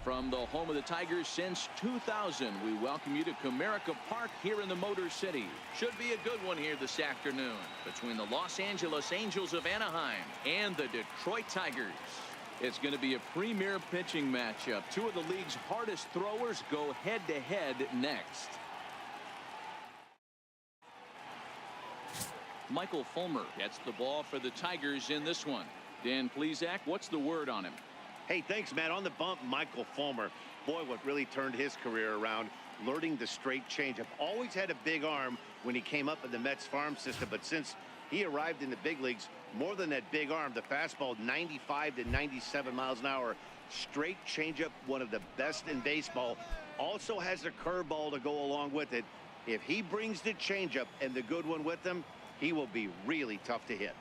From the home of the Tigers since 2000, we welcome you to Comerica Park here in the Motor City. Should be a good one here this afternoon between the Los Angeles Angels of Anaheim and the Detroit Tigers. It's going to be a premier pitching matchup. Two of the league's hardest throwers go head-to-head next. Michael Fulmer gets the ball for the Tigers in this one. Dan Plesac, what's the word on him? Hey, thanks, Matt. On the bump, Michael Fulmer. Boy, what really turned his career around, learning the straight changeup. Always had a big arm when he came up in the Mets farm system, but since he arrived in the big leagues, more than that big arm, the fastball 95 to 97 miles an hour. Straight changeup, one of the best in baseball. Also has a curveball to go along with it. If he brings the changeup and the good one with him, he will be really tough to hit.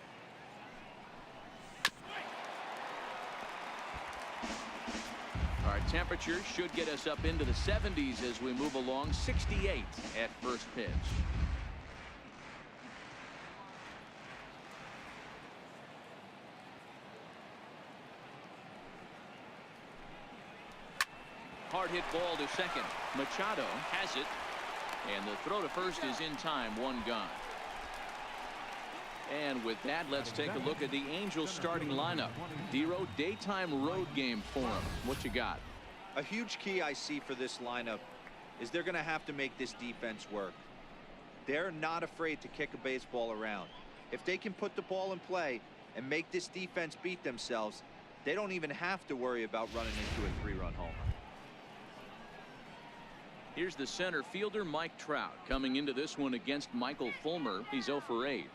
Our temperature should get us up into the 70s as we move along. 68 at first pitch. Hard hit ball to second. Machado has it, and the throw to first is in time. One gone. And with that, let's take a look at the Angels starting lineup. Dero, daytime road game for them. What you got? A huge key I see for this lineup is they're going to have to make this defense work. They're not afraid to kick a baseball around. If they can put the ball in play and make this defense beat themselves, they don't even have to worry about running into a 3-run homer. Here's the center fielder, Mike Trout, coming into this one against Michael Fulmer. He's 0 for 8.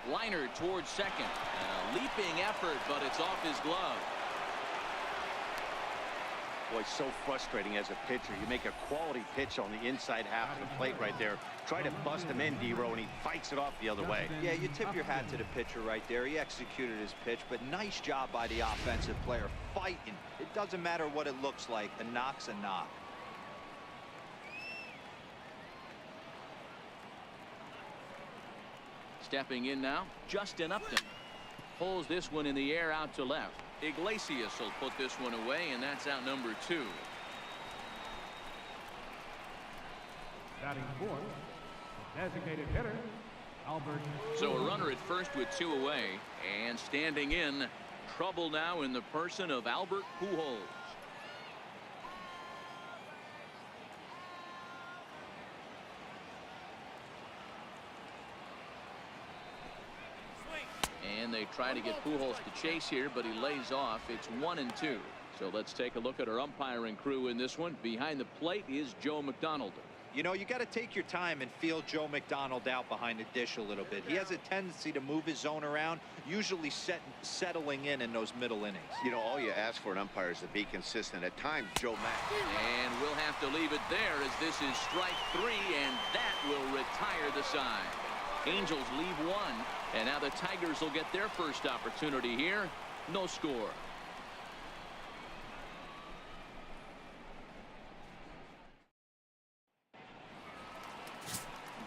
Liner towards second. A leaping effort, but it's off his glove. Boy, so frustrating as a pitcher. You make a quality pitch on the inside half of the plate right there. Try to bust him in, Dero, and he fights it off the other way. Yeah, you tip your hat to the pitcher right there. He executed his pitch, but nice job by the offensive player fighting. It doesn't matter what it looks like. A knock's a knock. Stepping in now, Justin Upton pulls this one in the air out to left. Iglesias will put this one away, and that's out number 2. Batting fourth, designated hitter, Albert. So a runner at first with 2 away, and standing in, trouble now in the person of Albert Pujols. And they try to get Pujols to chase here, but he lays off. It's 1-2. So let's take a look at our umpiring crew in this one. Behind the plate is Joe McDonald. You know, you got to take your time and feel Joe McDonald out behind the dish a little bit. He has a tendency to move his zone around, usually settling in those middle innings. You know, all you ask for an umpire is to be consistent. At times, Joe Mack. And we'll have to leave it there as this is strike 3, and that will retire the side. Angels leave 1, and now the Tigers will get their first opportunity here. No score.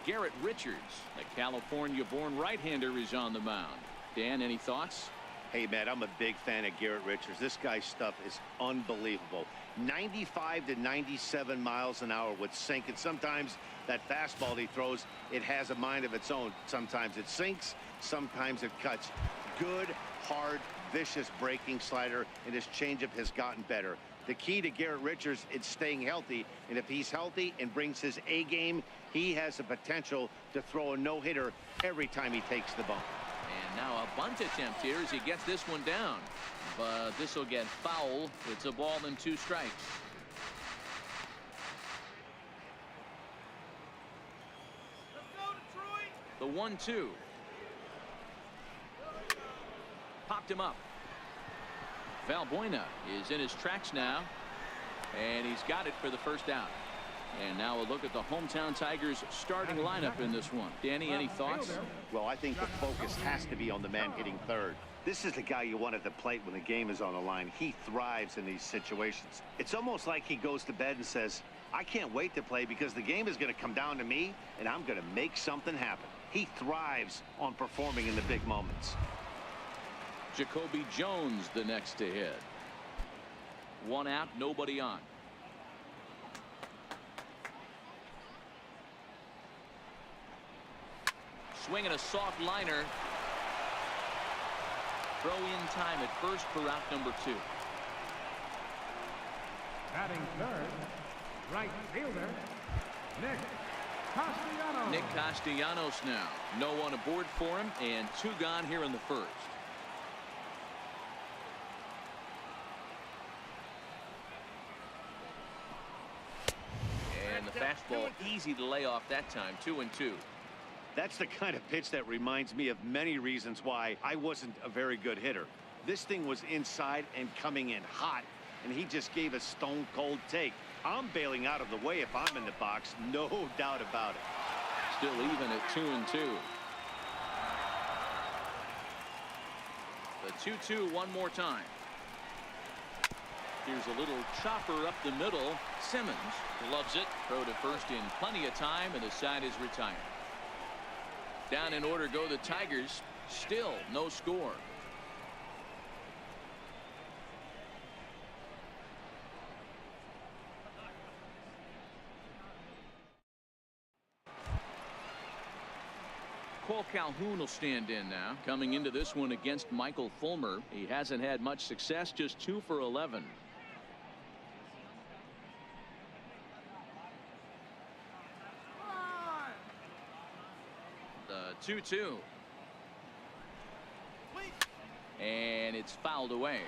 Garrett Richards, a California-born right-hander, is on the mound. Dan, any thoughts? Hey, Matt, I'm a big fan of Garrett Richards. This guy's stuff is unbelievable. 95 to 97 miles an hour with sink, and sometimes that fastball he throws, it has a mind of its own. Sometimes it sinks, sometimes it cuts. Good, hard, vicious breaking slider, and his changeup has gotten better. The key to Garrett Richards is staying healthy, and if he's healthy and brings his A game, he has the potential to throw a no-hitter every time he takes the bump. And now a bunt attempt here as he gets this one down. But this will get foul. It's a ball and 2 strikes. Let's go, Detroit. The 1-2. Popped him up. Valbuena is in his tracks now. And he's got it for the first out. And now a look at the hometown Tigers starting lineup in this one. Danny, any thoughts? Well, I think the focus has to be on the man hitting third. This is the guy you want at the plate when the game is on the line. He thrives in these situations. It's almost like he goes to bed and says, I can't wait to play because the game is going to come down to me and I'm going to make something happen. He thrives on performing in the big moments. Jacoby Jones the next to hit. One out, nobody on. Swinging a soft liner. Throw in time at first for out number 2. Batting third, right fielder, Nick Castellanos. Nick Castellanos now. No one aboard for him, and 2 gone here in the first. And the fastball easy to lay off that time. 2-2. That's the kind of pitch that reminds me of many reasons why I wasn't a very good hitter. This thing was inside and coming in hot, and he just gave a stone cold take. I'm bailing out of the way if I'm in the box, no doubt about it. Still even at 2-2. The 2-2 one more time. Here's a little chopper up the middle. Simmons loves it. Throw to first in plenty of time, and the side is retired. Down in order go the Tigers. Still no score. Cole Calhoun will stand in now. Coming into this one against Michael Fulmer. He hasn't had much success, just 2 for 11. The 2-2. And it's fouled away.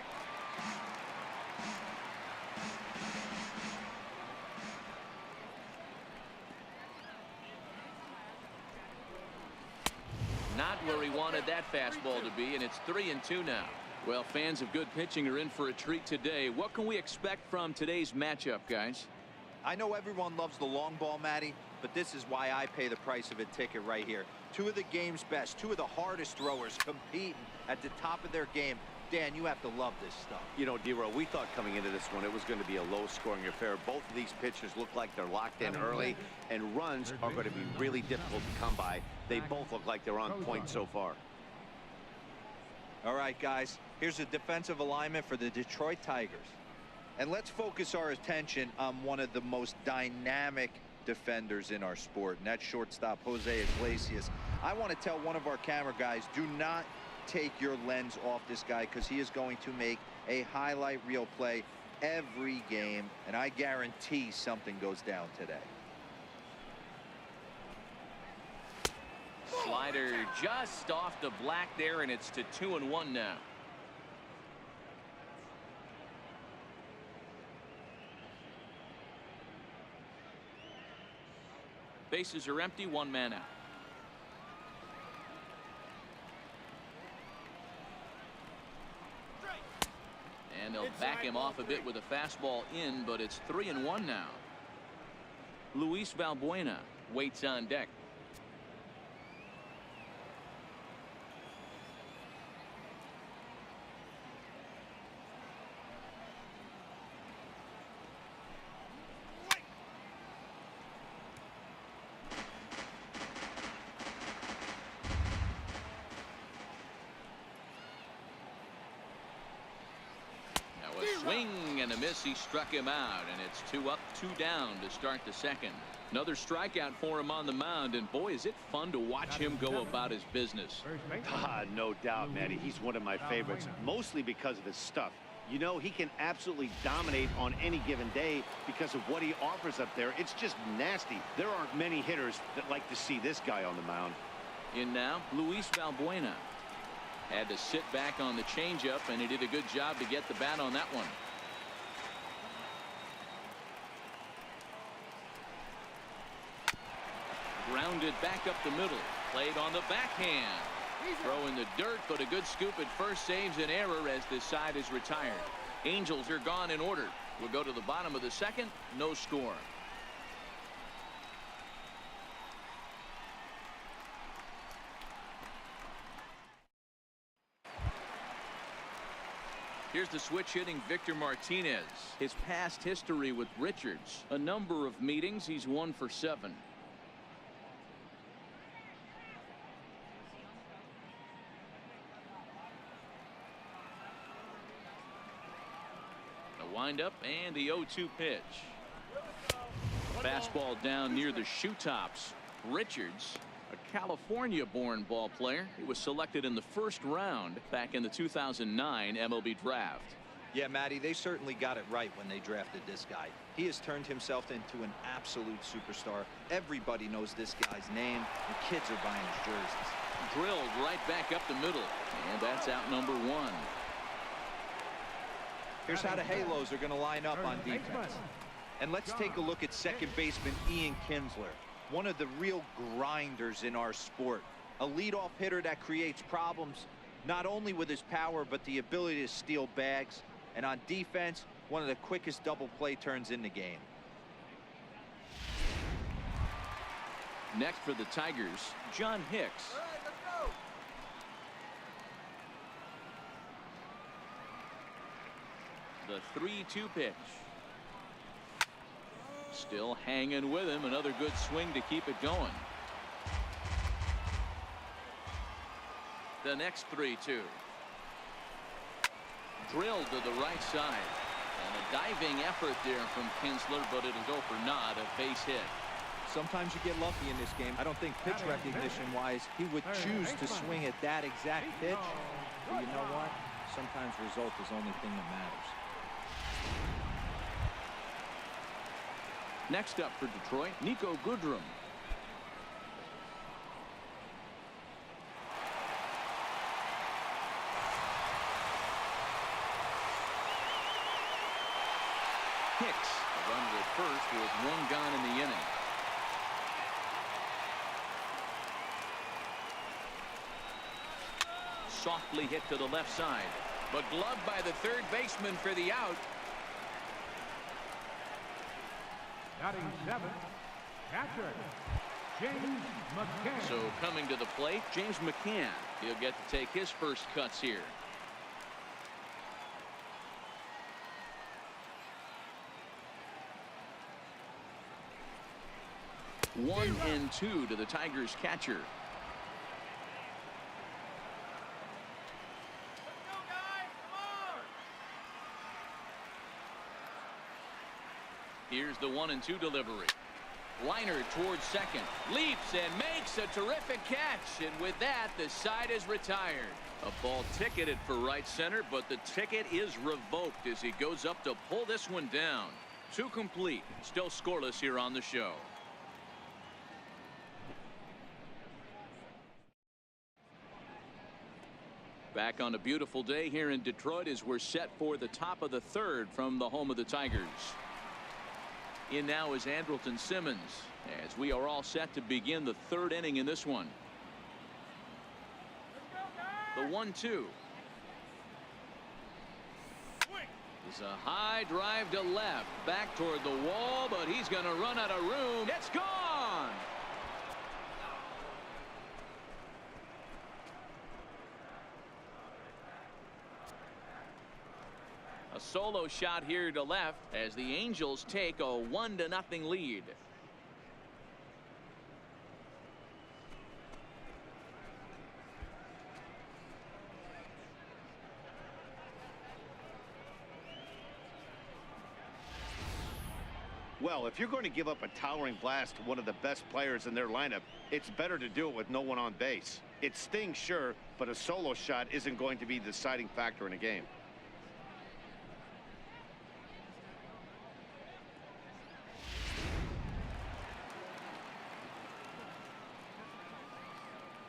Not where he wanted that fastball to be, and it's 3-2 now. Well, fans of good pitching are in for a treat today. What can we expect from today's matchup, guys? I know everyone loves the long ball, Matty, but this is why I pay the price of a ticket right here. 2 of the game's best, 2 of the hardest throwers competing at the top of their game. Dan, you have to love this stuff. You know, D-Row, we thought coming into this one it was going to be a low-scoring affair. Both of these pitchers look like they're locked in early, and runs are going to be really difficult to come by. They both look like they're on point so far. All right, guys, here's a defensive alignment for the Detroit Tigers. And let's focus our attention on one of the most dynamic defenders in our sport, and that's shortstop Jose Iglesias. I want to tell one of our camera guys, do not take your lens off this guy, because he is going to make a highlight reel play every game, and I guarantee something goes down today. Slider just off the black there, and it's to 2-1 now. Bases are empty, 1 man out. And they'll back him off a bit with a fastball in, but it's 3-1 now. Luis Valbuena waits on deck. Swing and a miss. He struck him out, and it's 2 up, 2 down to start the second. Another strikeout for him on the mound, and boy, is it fun to watch him go about his business. No doubt, Matty. He's one of my favorites, mostly because of his stuff. You know, he can absolutely dominate on any given day because of what he offers up there. It's just nasty. There aren't many hitters that like to see this guy on the mound. In now, Luis Valbuena. Had to sit back on the changeup, and he did a good job to get the bat on that one. Grounded back up the middle. Played on the backhand. Throw in the dirt, but a good scoop at first saves an error as this side is retired. Angels are gone in order. We'll go to the bottom of the second. No score. Here's the switch hitting Victor Martinez. His past history with Richards. A number of meetings. He's 1 for 7. A windup and the 0-2 pitch. Fastball down near the shoe tops. Richards, a California-born ball player. He was selected in the first round back in the 2009 MLB draft. Yeah, Matty, they certainly got it right when they drafted this guy. He has turned himself into an absolute superstar. Everybody knows this guy's name, and kids are buying his jerseys. Drilled right back up the middle, and that's out number 1. Here's how the Halos are going to line up on defense. And let's take a look at second baseman Ian Kinsler, one of the real grinders in our sport. A leadoff hitter that creates problems, not only with his power, but the ability to steal bags. And on defense, one of the quickest double play turns in the game. Next for the Tigers, John Hicks. All right, let's go. The 3-2 pitch. Still hanging with him. Another good swing to keep it going. The next 3-2. Drilled to the right side. And a diving effort there from Kinsler, but it'll go for naught, a base hit. Sometimes you get lucky in this game. I don't think pitch recognition-wise he would choose to swing at that exact pitch. But you know what? Sometimes result is the only thing that matters. Next up for Detroit, Nico Goodrum. Hicks, a runner at first with 1 gone in the inning. Softly hit to the left side, but gloved by the third baseman for the out. Batting 7th, catcher, James McCann. So coming to the plate, James McCann. He'll get to take his first cuts here. One and 2 to the Tigers catcher. Let's go, guys. Come on. Here's the 1-2 delivery. Liner towards second. Leaps and makes a terrific catch. And with that, the side is retired. A ball ticketed for right center, but the ticket is revoked as he goes up to pull this one down. 2 complete. Still scoreless here on the show. Back on a beautiful day here in Detroit as we're set for the top of the 3rd from the home of the Tigers. In now is Andrelton Simmons as we are all set to begin the 3rd inning in this one. The 1-2 is a high drive to left, back toward the wall, but he's going to run out of room. It's gone. A solo shot here to left as the Angels take a 1-0 lead. Well, if you're going to give up a towering blast to one of the best players in their lineup, it's better to do it with no one on base. It stings, sure, but a solo shot isn't going to be the deciding factor in a game.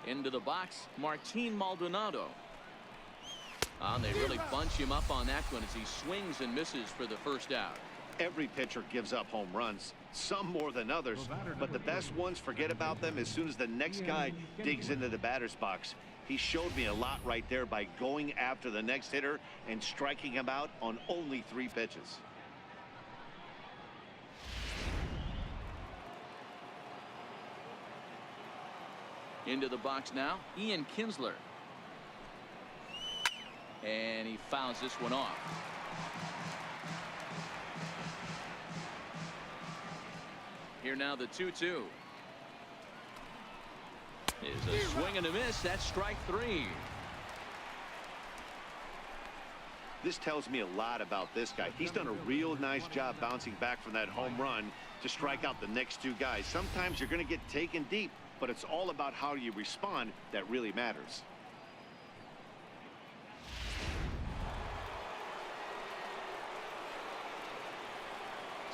Into the box, Martin Maldonado. And they really bunch him up on that one as he swings and misses for the first out. Every pitcher gives up home runs, some more than others, but the best ones forget about them as soon as the next guy digs into the batter's box. He showed me a lot right there by going after the next hitter and striking him out on only 3 pitches. Into the box now, Ian Kinsler. And he fouls this one off. Here now the 2-2. Is a swing and a miss. That's strike 3. This tells me a lot about this guy. He's done a real nice job bouncing back from that home run to strike out the next 2 guys. Sometimes you're going to get taken deep, but it's all about how you respond that really matters.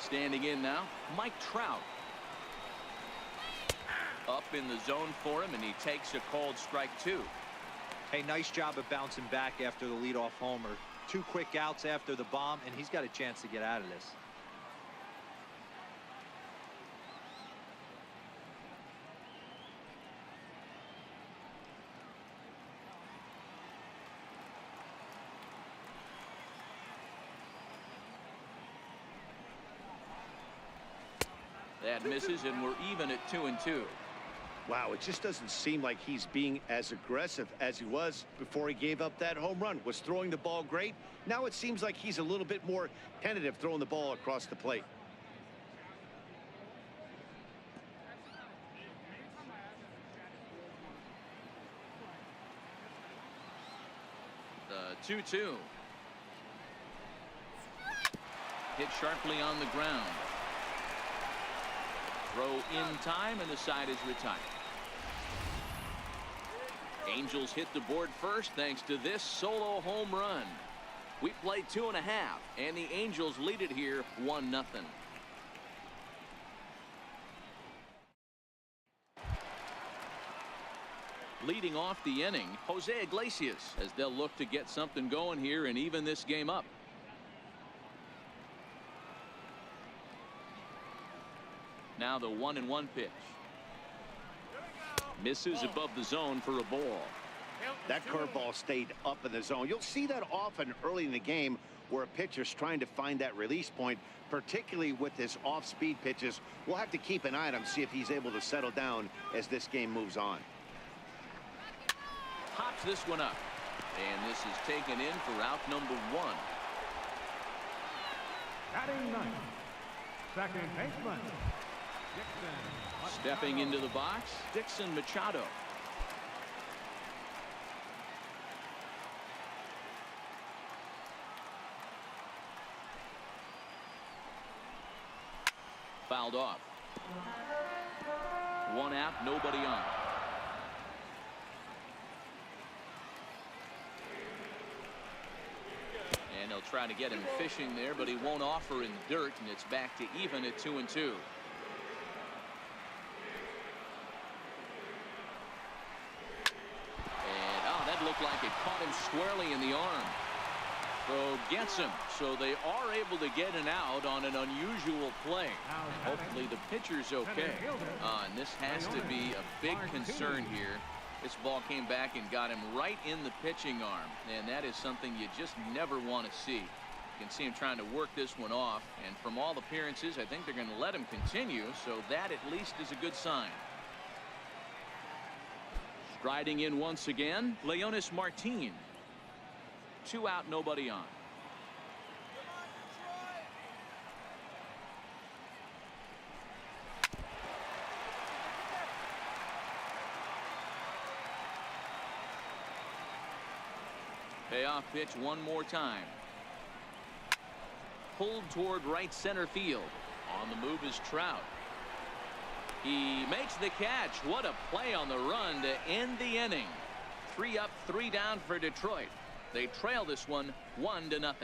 Standing in now, Mike Trout. Up in the zone for him, and he takes a called strike 2. Hey, nice job of bouncing back after the leadoff homer. 2 quick outs after the bomb, and he's got a chance to get out of this. That misses, and we're even at 2-2. Wow, it just doesn't seem like he's being as aggressive as he was before he gave up that home run. Was throwing the ball great. Now it seems like he's a little bit more tentative throwing the ball across the plate. The 2-2. Hit sharply on the ground. Throw in time, and the side is retired. Angels hit the board first thanks to this solo home run. We played 2.5, and the Angels lead it here 1-0. Leading off the inning, Jose Iglesias, as they'll look to get something going here and even this game up. Now the 1-1 pitch. Misses above the zone for a ball. That curveball stayed up in the zone. You'll see that often early in the game where a pitcher's trying to find that release point, particularly with his off-speed pitches. We'll have to keep an eye on him, see if he's able to settle down as this game moves on. Pops this one up. And this is taken in for out number 1. Batting ninth, second baseman, Dixon. Stepping into the box, Dixon Machado. Fouled off. 1 out, nobody on. And they'll try to get him fishing there, but he won't offer in the dirt, and it's back to even at 2-2. Looked like it caught him squarely in the arm. Throw gets him, so they are able to get an out on an unusual play. And hopefully the pitcher's okay. And this has to be a big concern here. This ball came back and got him right in the pitching arm, and that is something you just never want to see. You can see him trying to work this one off, and from all appearances, I think they're going to let him continue, so that at least is a good sign. Striding in once again, Leonis Martin. 2 out, nobody on. Payoff pitch one more time. Pulled toward right center field. On the move is Trout. He makes the catch. What a play on the run to end the inning. 3 up, 3 down for Detroit. They trail this one 1-0.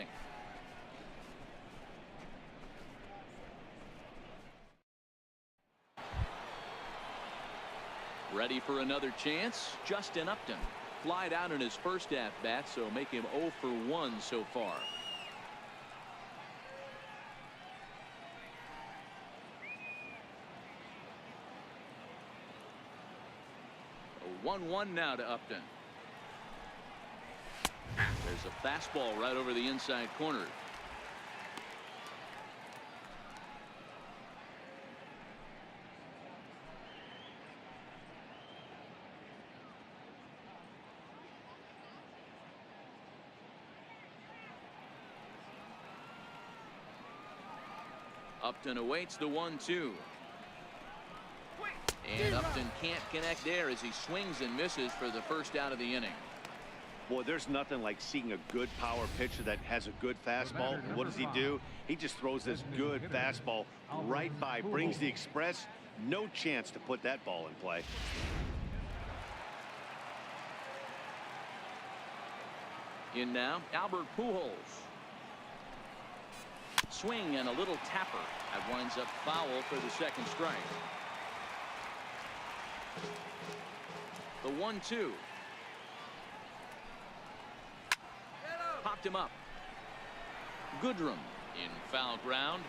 Ready for another chance? Justin Upton. Flied out in his first at-bat, so make him 0 for 1 so far. A 1-1 now to Upton. There's a fastball right over the inside corner. Upton awaits the 1-2. And Upton can't connect there as he swings and misses for the first out of the inning. Boy, there's nothing like seeing a good power pitcher that has a good fastball. What does he do? He just throws this good fastball right by, brings the express. No chance to put that ball in play. In now, Albert Pujols. Swing and a little tapper. That winds up foul for the second strike. The 1-2. Popped him up. Goodrum in foul ground.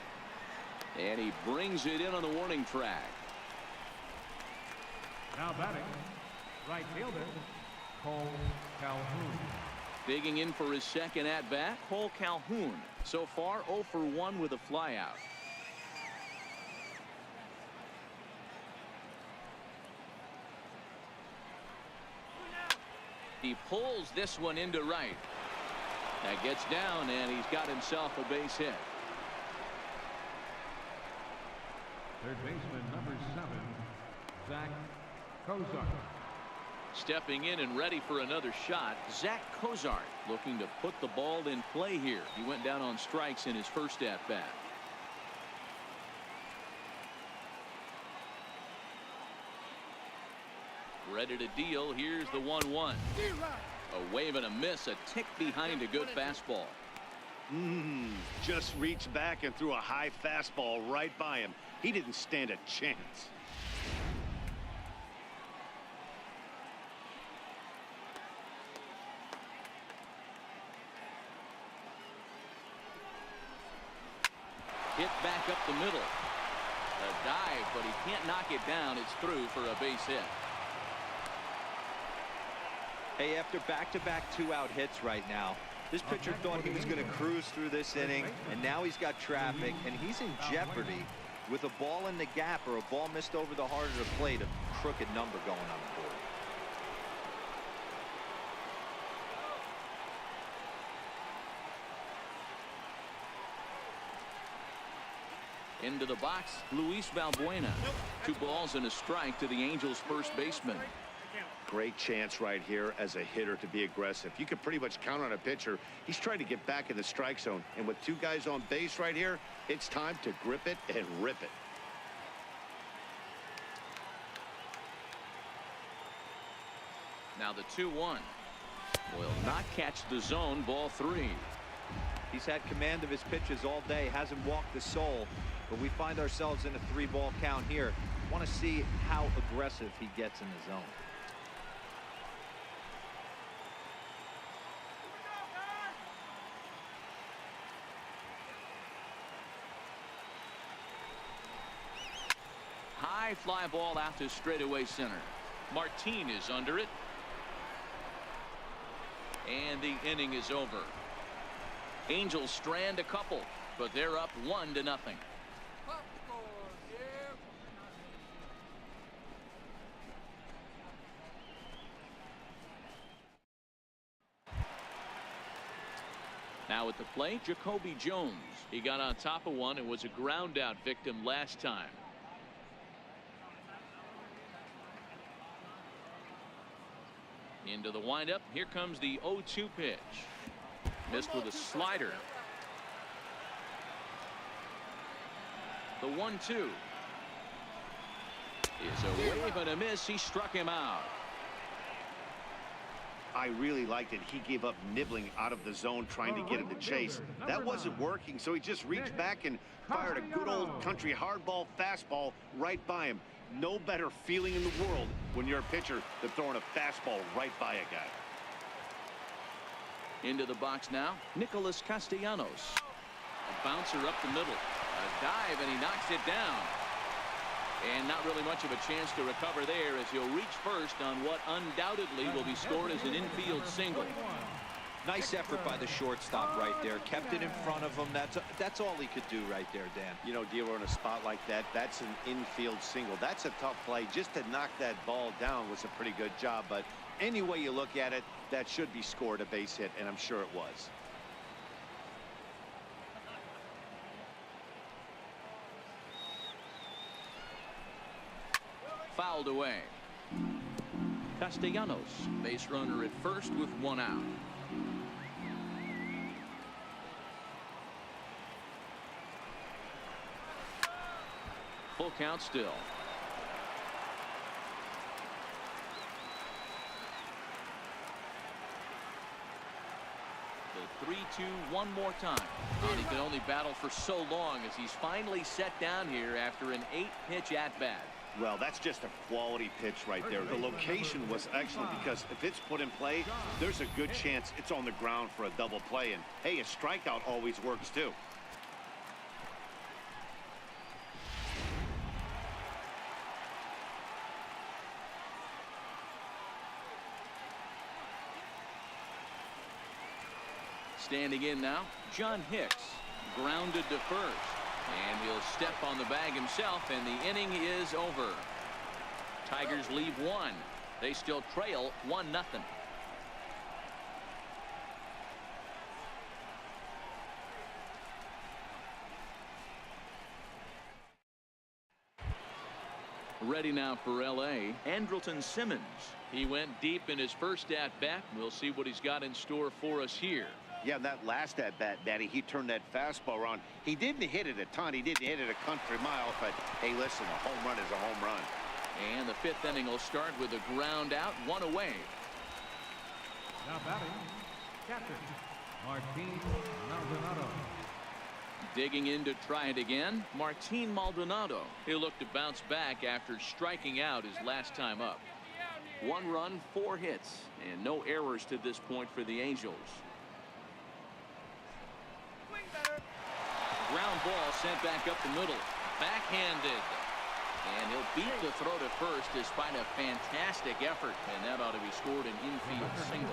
And he brings it in on the warning track. Now batting, right fielder, Cole Calhoun. Digging in for his second at-bat, Cole Calhoun. So far 0 for 1 with a flyout. He pulls this one into right. That gets down, and he's got himself a base hit. Third baseman, number 7, Zach Kozar. Stepping in and ready for another shot, Zach Kozar looking to put the ball in play here. He went down on strikes in his first at-bat. Ready to deal. Here's the 1-1. A wave and a miss, a tick behind a good fastball. Just reached back and threw a high fastball right by him. He didn't stand a chance. Hit back up the middle. A dive, but he can't knock it down. It's through for a base hit. Hey, after back-to-back 2-out hits right now, this pitcher thought he was going to cruise through this inning, and now he's got traffic, and he's in jeopardy with a ball in the gap or a ball missed over the heart of the plate, a crooked number going on the board. Into the box, Luis Valbuena. 2 balls and a strike to the Angels' first baseman. Great chance right here as a hitter to be aggressive. You can pretty much count on a pitcher. He's trying to get back in the strike zone. And with 2 guys on base right here, it's time to grip it and rip it. Now the 2-1. Will not catch the zone. Ball 3. He's had command of his pitches all day, hasn't walked the soul, but we find ourselves in a 3-ball count here. Want to see how aggressive he gets in the zone. High fly ball out to straightaway center. Martin is under it. And the inning is over. Angels strand a couple, but they're up 1-0. Now at the plate, Jacoby Jones. He got on top of one and was a ground out victim last time. Into the windup. Here comes the 0-2 pitch. Missed with a slider. The 1-2 is a wave and a miss. He struck him out. I really liked it. He gave up nibbling out of the zone trying to get him to chase. That wasn't working, so he just reached back and fired a good old country hardball fastball right by him. No better feeling in the world when you're a pitcher than throwing a fastball right by a guy. Into the box now, Nicholas Castellanos. A bouncer up the middle. A dive, and he knocks it down. And not really much of a chance to recover there as he'll reach first on what undoubtedly will be scored as an infield single. Nice effort by the shortstop right there. Kept it in front of him. That's all he could do right there, Dan. You know, dealer in a spot like that, that's an infield single. That's a tough play. Just to knock that ball down was a pretty good job. But any way you look at it, that should be scored a base hit, and I'm sure it was. fouled away. Castellanos, base runner at first with one out. Full count still. The 3-2 one more time. And he can only battle for so long as he's finally set down here after an 8-pitch at-bat. Well, that's just a quality pitch right there. The location was excellent because if it's put in play, there's a good chance it's on the ground for a double play. And, hey, a strikeout always works, too. Standing in now, John Hicks. Grounded to first. And he'll step on the bag himself, and the inning is over. Tigers leave one. They still trail 1-0. Ready now for L.A., Andrelton Simmons. He went deep in his first at-bat. We'll see what he's got in store for us here. Yeah, that last at-bat, Danny, he turned that fastball around. He didn't hit it a ton. He didn't hit it a country mile. But, hey, listen, a home run is a home run. And the 5th inning will start with a ground out, 1 away. Now batting, catcher, Martin Maldonado. Digging in to try it again, Martin Maldonado. He'll look to bounce back after striking out his last time up. 1 run, 4 hits, and no errors to this point for the Angels. Ground ball sent back up the middle. Backhanded. And he'll beat the throw to first despite a fantastic effort. And that ought to be scored an infield single.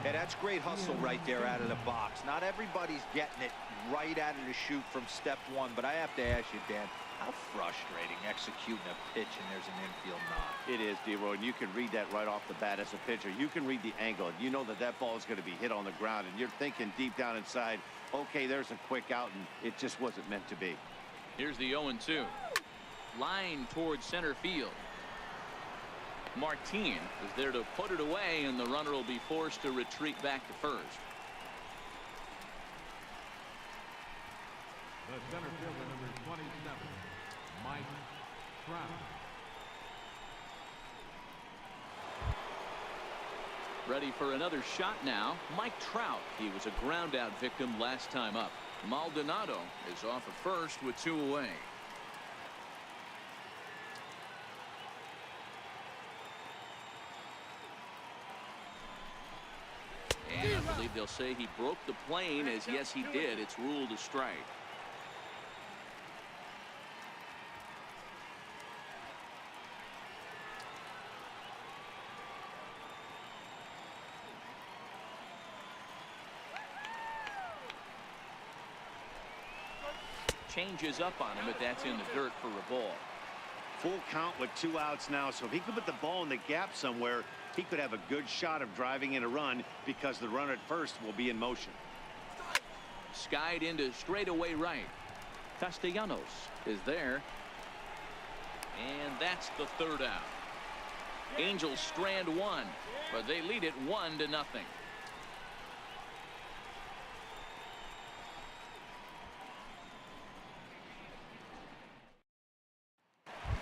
Yeah, that's great hustle right there out of the box. Not everybody's getting it right out of the chute from step one. But I have to ask you, Dan, how frustrating executing a pitch and there's an infield knock. It is, D-Roy, and you can read that right off the bat as a pitcher. You can read the angle. You know that that ball is going to be hit on the ground, and you're thinking deep down inside, okay, there's a quick out, and it just wasn't meant to be. Here's the 0-2. Line towards center field. Martin is there to put it away, and the runner will be forced to retreat back to first. The center fielder, number 27, Mike Trout. Ready for another shot now. Mike Trout. He was a ground out victim last time up. Maldonado is off at first with 2 away. And I believe they'll say he broke the plane, as yes he did. It's ruled a strike. Changes up on him, but that's in the dirt for a ball. Full count with 2 outs now, so if he could put the ball in the gap somewhere, he could have a good shot of driving in a run because the runner at first will be in motion. Skied into straightaway right. Castellanos is there. And that's the 3rd out. Angels strand 1, but they lead it 1-0.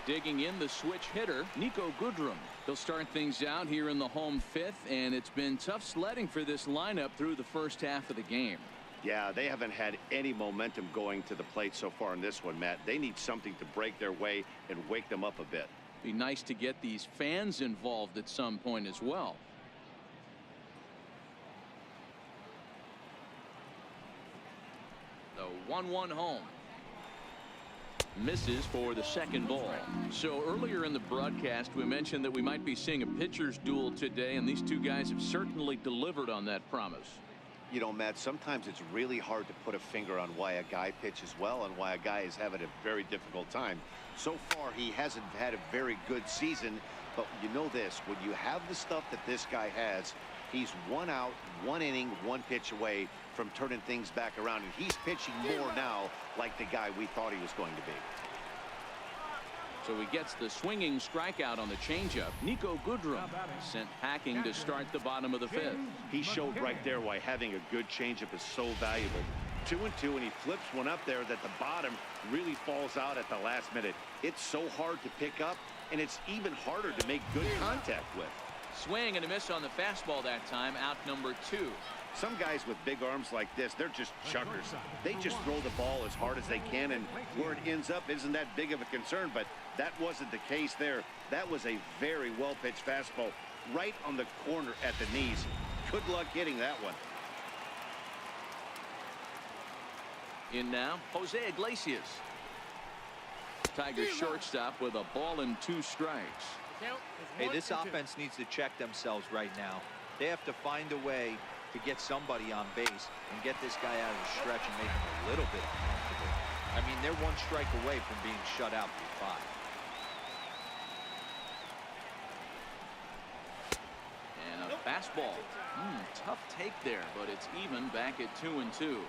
Digging in, the switch hitter, Nico Goodrum. They'll start things out here in the home 5th, and it's been tough sledding for this lineup through the first half of the game. Yeah, they haven't had any momentum going to the plate so far in this one, Matt. They need something to break their way and wake them up a bit. Be nice to get these fans involved at some point as well. The 1-1 home. Misses for the 2nd ball. So earlier in the broadcast we mentioned that we might be seeing a pitcher's duel today, and these two guys have certainly delivered on that promise. You know, Matt, sometimes it's really hard to put a finger on why a guy pitches well and why a guy is having a very difficult time. So far he hasn't had a very good season, but you know this, when you have the stuff that this guy has, he's 1 out, 1 inning, 1 pitch away from turning things back around, and he's pitching more now like the guy we thought he was going to be. So he gets the swinging strikeout on the changeup. Nico Goodrum sent packing to start the bottom of the fifth. He showed right there why having a good changeup is so valuable. 2-2, and he flips one up there that the bottom really falls out at the last minute. It's so hard to pick up, and it's even harder to make good contact with. Swing and a miss on the fastball that time. Out number 2. Some guys with big arms like this, they're just chuckers. They just throw the ball as hard as they can, and where it ends up isn't that big of a concern, but that wasn't the case there. That was a very well-pitched fastball right on the corner at the knees. Good luck hitting that one. In now, Jose Iglesias. Tigers shortstop with a ball and 2 strikes. Hey, this offense needs to check themselves right now. They have to find a way to get somebody on base and get this guy out of the stretch and make him a little bit uncomfortable. I mean, they're 1 strike away from being shut out through 5. And a fastball. Tough take there, but it's even back at 2-2.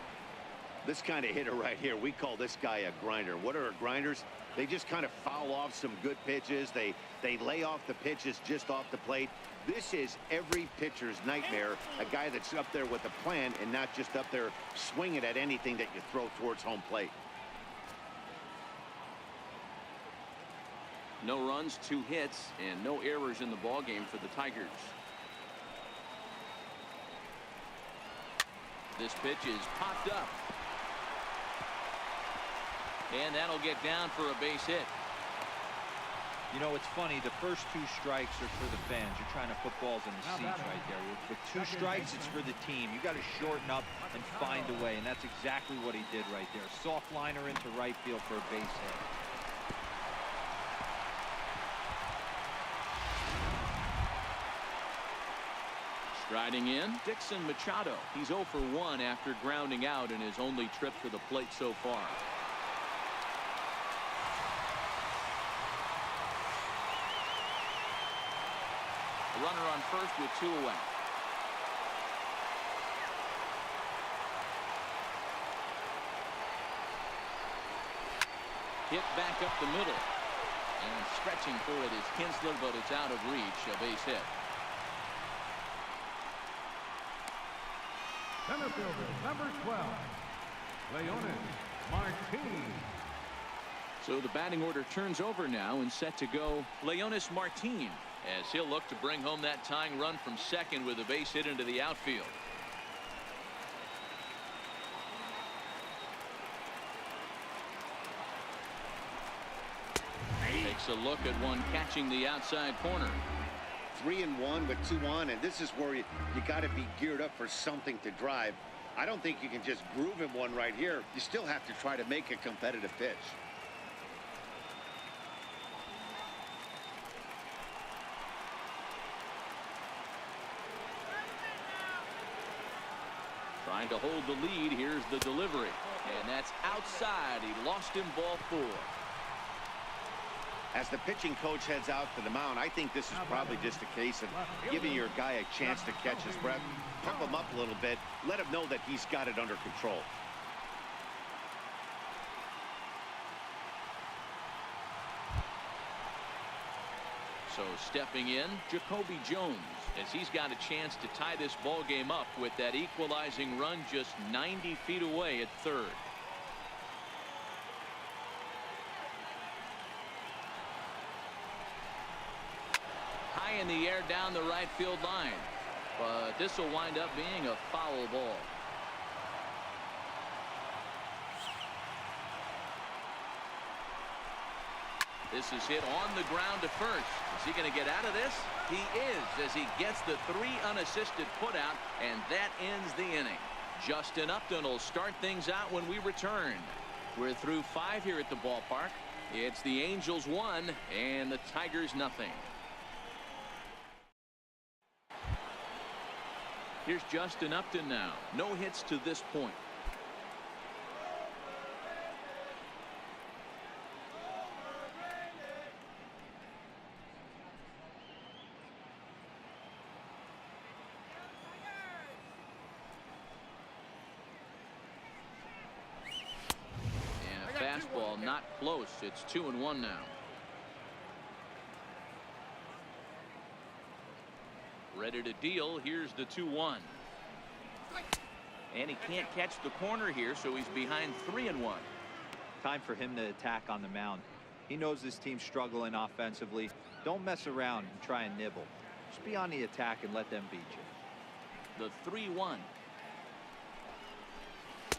This kind of hitter right here, we call this guy a grinder. What are grinders? They just kind of foul off some good pitches. They lay off the pitches just off the plate. This is every pitcher's nightmare, a guy that's up there with a plan and not just up there swinging at anything that you throw towards home plate. No runs, 2 hits, and no errors in the ballgame for the Tigers. This pitch is popped up. And that'll get down for a base hit. You know, it's funny. The first 2 strikes are for the fans. You're trying to put balls in the seats right there. With 2 strikes, it's for the team. You got to shorten up and find a way, and that's exactly what he did right there. Soft liner into right field for a base hit. Striding in, Dixon Machado. He's 0 for 1 after grounding out in his only trip to the plate so far. A runner on first with 2 away. Hit back up the middle. And stretching for it is Kinsler, but it's out of reach. A base hit. Center fielder, number 12, Leonis Martin. So the batting order turns over now and set to go Leonis Martin, as he'll look to bring home that tying run from second with a base hit into the outfield. Takes a look at one catching the outside corner. 3-1 with 2 on, and this is where you got to be geared up for something to drive. I don't think you can just groove him one right here. You still have to try to make a competitive pitch. Trying to hold the lead. Here's the delivery, and that's outside. He lost him, ball 4. As the pitching coach heads out to the mound, I think this is probably just a case of giving your guy a chance to catch his breath, pump him up a little bit, let him know that he's got it under control. So stepping in, Jacoby Jones, as he's got a chance to tie this ball game up with that equalizing run just 90 feet away at third. High in the air down the right field line, but this will wind up being a foul ball. This is hit on the ground to first. Is he going to get out of this? He is, as he gets the 3 unassisted putout, and that ends the inning. Justin Upton will start things out when we return. We're through 5 here at the ballpark. It's the Angels 1 and the Tigers nothing. Here's Justin Upton now. No hits to this point. And a fastball not close. It's 2-1 now. Ready to deal. Here's the 2-1. And he can't catch the corner here, so he's behind 3-1. Time for him to attack on the mound. He knows this team's struggling offensively. Don't mess around and try and nibble. Just be on the attack and let them beat you. The 3-1.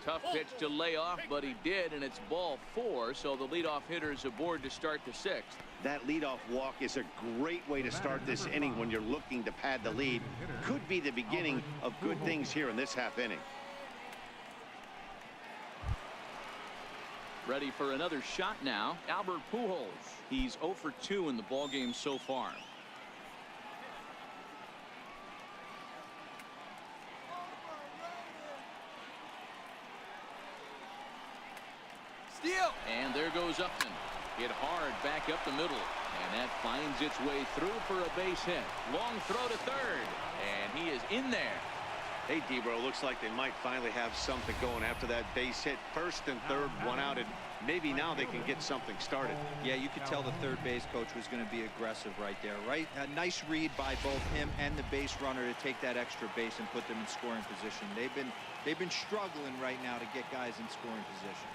Tough pitch to lay off, but he did, and it's ball 4, so the leadoff hitter is aboard to start the 6th. That leadoff walk is a great way to start this inning when you're looking to pad the lead. Could be the beginning of good things here in this half inning. Ready for another shot now, Albert Pujols. He's 0 for 2 in the ballgame so far. Steal. And there goes Upton. Hit hard back up the middle. And that finds its way through for a base hit. Long throw to third. And he is in there. Hey, Debro, looks like they might finally have something going after that base hit. First and third, one out, and maybe now they can get something started. Yeah, you could tell the third base coach was going to be aggressive right there, right? A nice read by both him and the base runner to take that extra base and put them in scoring position. They've been struggling right now to get guys in scoring position.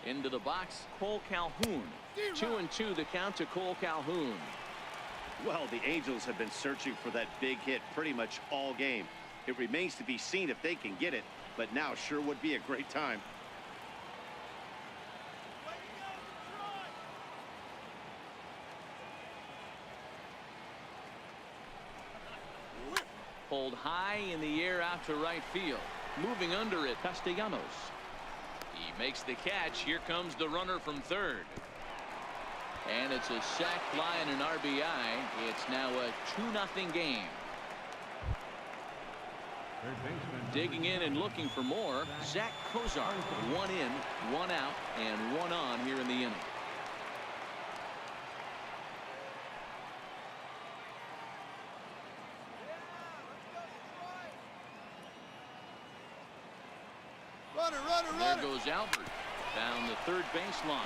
Into the box, Cole Calhoun. 2-2 the count to Cole Calhoun. Well, the Angels have been searching for that big hit pretty much all game. It remains to be seen if they can get it, but now sure would be a great time. Pulled high in the air out to right field. Moving under it, Castellanos. He makes the catch. Here comes the runner from third. And it's a sac fly and an RBI. It's now a 2-0 game. Digging in and looking for more, Zach Kozar. 1 in, 1 out, and 1 on here in the inning. There goes Albert down the third baseline.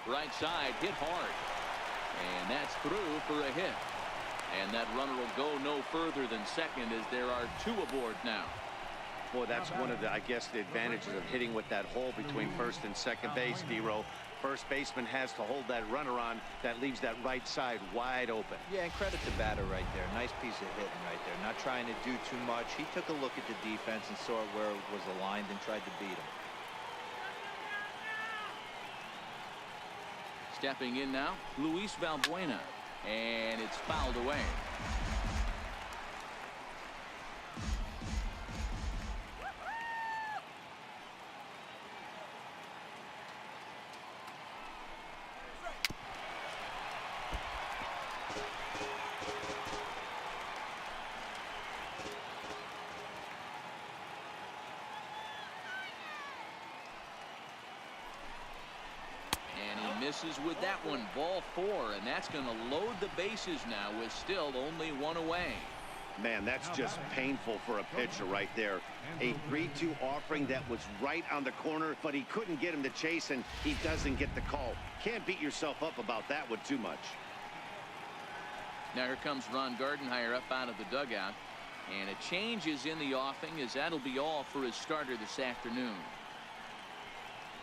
Right side hit hard, and that's through for a hit. And that runner will go no further than second as there are 2 aboard now. Boy, that's one of the, I guess, the advantages of hitting with that hole between first and second base, D-Row. First baseman has to hold that runner on. That leaves that right side wide open. Yeah, and credit the batter right there. Nice piece of hitting right there. Not trying to do too much. He took a look at the defense and saw where it was aligned and tried to beat him. Stepping in now, Luis Valbuena, and it's fouled away. Misses with that one. Ball 4, and that's going to load the bases now with still only 1 away. Man, that's just painful for a pitcher right there. A 3-2 offering that was right on the corner, but he couldn't get him to chase, and he doesn't get the call. Can't beat yourself up about that one too much. Now here comes Ron Gardenhire up out of the dugout, and a change is in the offing as that'll be all for his starter this afternoon.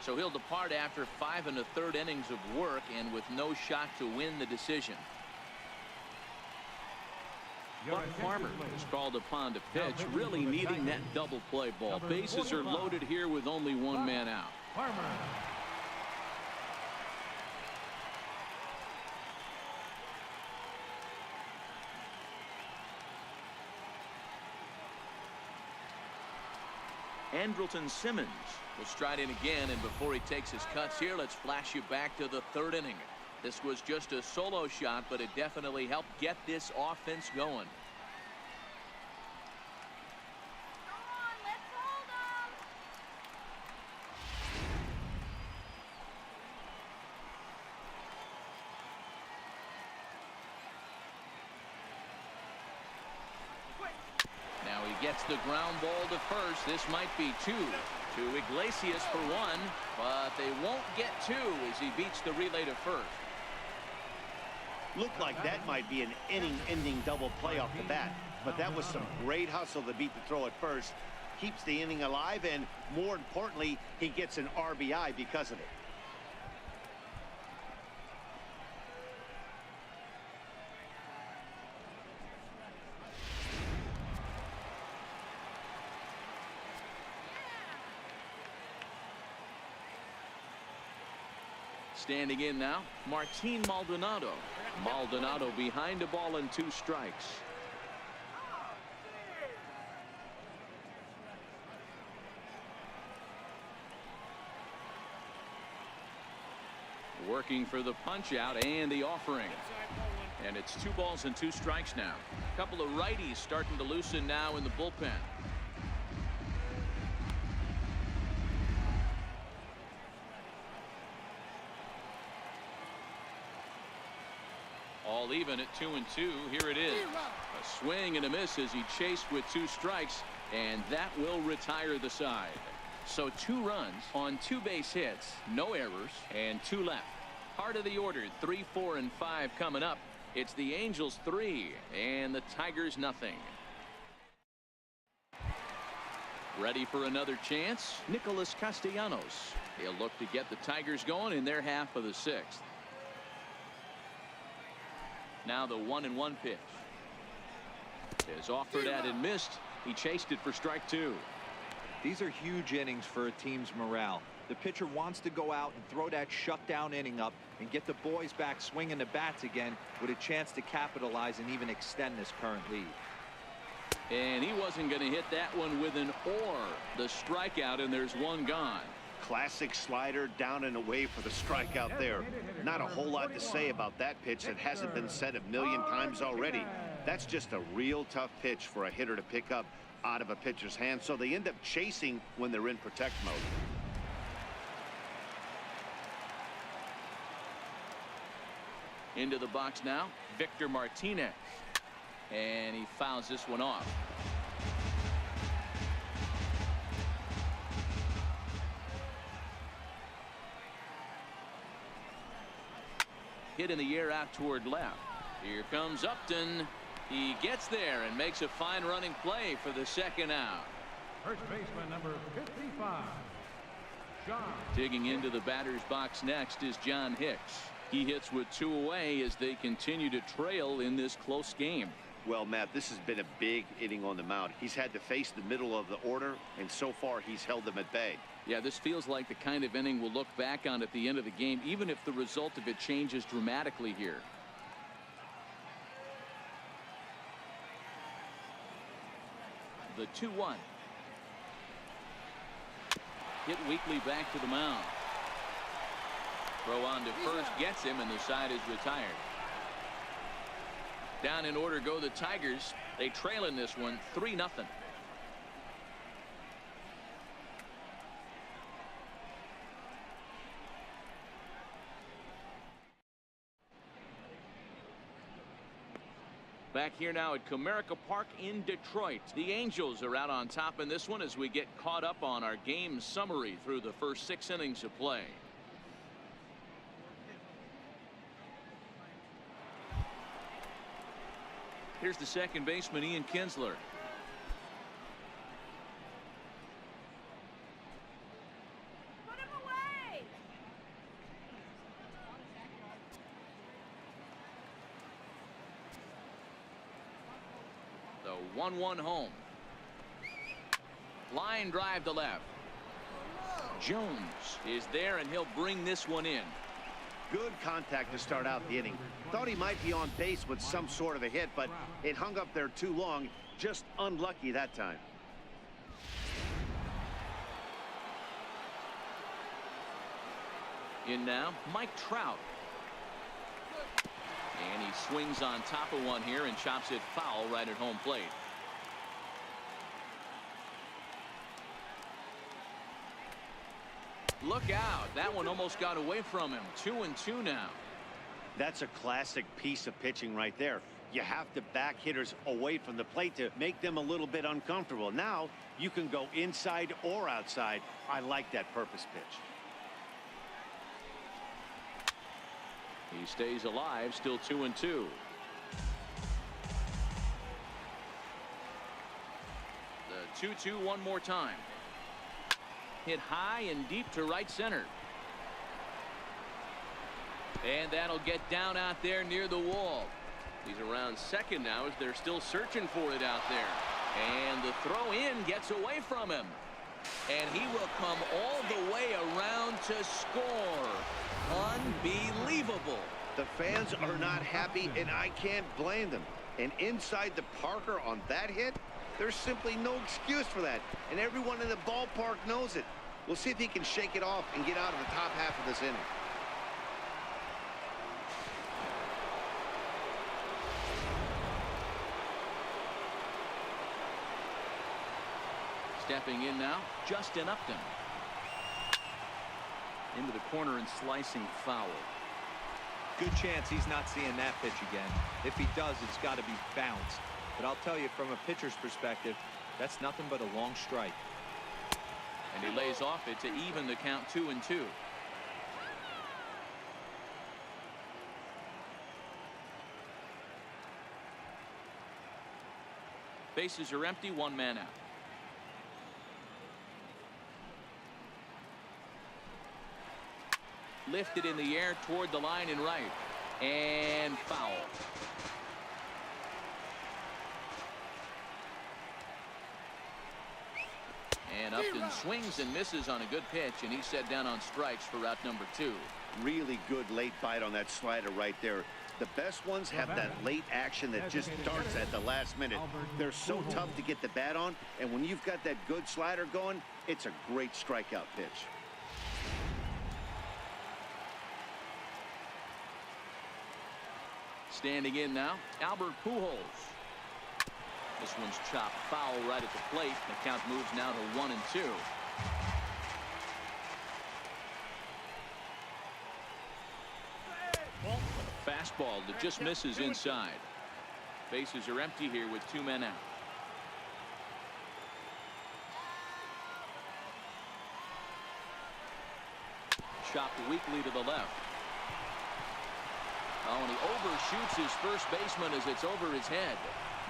So he'll depart after 5 1/3 innings of work and with no shot to win the decision. Buck Farmer is called upon to pitch, really needing that double play ball. Bases are loaded here with only 1 man out. Andrelton Simmons will stride in again, and before he takes his cuts here, let's flash you back to the 3rd inning. This was just a solo shot, but it definitely helped get this offense going. Come on, let's hold them. Gets the ground ball to first. This might be two. To Iglesias for one, but they won't get two as he beats the relay to first. Looked like that might be an inning-ending double play off the bat, but that was some great hustle to beat the throw at first. Keeps the inning alive, and more importantly, he gets an RBI because of it. Standing in now, Martin Maldonado. Maldonado behind the ball and 2 strikes. Working for the punch out and the offering. And it's 2 balls and 2 strikes now. A couple of righties starting to loosen now in the bullpen. All even at 2-2. Here it is. A swing and a miss as he chased with 2 strikes, and that will retire the side. So 2 runs on 2 base hits, no errors, and 2 left. Part of the order, 3, 4, and 5 coming up. It's the Angels 3 and the Tigers nothing. Ready for another chance? Nicholas Castellanos. He'll look to get the Tigers going in their half of the 6th. Now the 1-1 pitch is offered at and missed. He chased it for strike 2. These are huge innings for a team's morale. The pitcher wants to go out and throw that shutdown inning up and get the boys back swinging the bats again with a chance to capitalize and even extend this current lead. And he wasn't going to hit that one with an or. The strikeout, and there's 1 gone. Classic slider down and away for the strikeout there. Not a whole lot to say about that pitch that hasn't been said a million times already. That's just a real tough pitch for a hitter to pick up out of a pitcher's hand, so they end up chasing when they're in protect mode. Into the box now, Victor Martinez. And he fouls this one off. Hit in the air out toward left. Here comes Upton. He gets there and makes a fine running play for the 2nd out. First baseman number 55, John. Digging into the batter's box next is John Hicks. He hits with 2 away as they continue to trail in this close game. Well, Matt, this has been a big inning on the mound. He's had to face the middle of the order, and so far he's held them at bay. Yeah, this feels like the kind of inning we'll look back on at the end of the game, even if the result of it changes dramatically here. The 2-1. Hit weakly back to the mound. Throw on to first gets him, and the side is retired. Down in order go the Tigers. They trail in this one 3-0. Back here now at Comerica Park in Detroit. The Angels are out on top in this one as we get caught up on our game summary through the first 6 innings of play. Here's the second baseman, Ian Kinsler. Put him away. The 1-1 home. Line drive to left. Jones is there, and he'll bring this one in. Good contact to start out the inning. Thought he might be on base with some sort of a hit, but it hung up there too long. Just unlucky that time. In now, Mike Trout. And he swings on top of one here and chops it foul right at home plate. Look out. That one almost got away from him. 2-2 now. That's a classic piece of pitching right there. You have to back hitters away from the plate to make them a little bit uncomfortable. Now you can go inside or outside. I like that purpose pitch. He stays alive, still 2-2. The 2-2 one more time. Hit high and deep to right center. And that'll get down out there near the wall. He's around second now as they're still searching for it out there. And the throw in gets away from him. And he will come all the way around to score. Unbelievable. The fans are not happy, and I can't blame them. And inside the Parker on that hit, there's simply no excuse for that. And everyone in the ballpark knows it. We'll see if he can shake it off and get out of the top half of this inning. Stepping in now, Justin Upton. Into the corner and slicing foul. Good chance he's not seeing that pitch again. If he does, it's got to be bounced. But I'll tell you, from a pitcher's perspective, that's nothing but a long strike. And he lays off it to even the count 2-2. Bases are empty, one man out. Lifted in the air toward the line and right. And foul. And Upton swings and misses on a good pitch, and he's set down on strikes for route number 2. Really good late bite on that slider right there. The best ones have that late action that just starts at the last minute. They're so tough to get the bat on, and when you've got that good slider going, it's a great strikeout pitch. Standing in now, Albert Pujols. This one's chopped foul right at the plate. The count moves now to 1-2. Fastball that just misses inside. Bases are empty here with 2 men out. Chopped weakly to the left. Oh, and he overshoots his first baseman as it's over his head.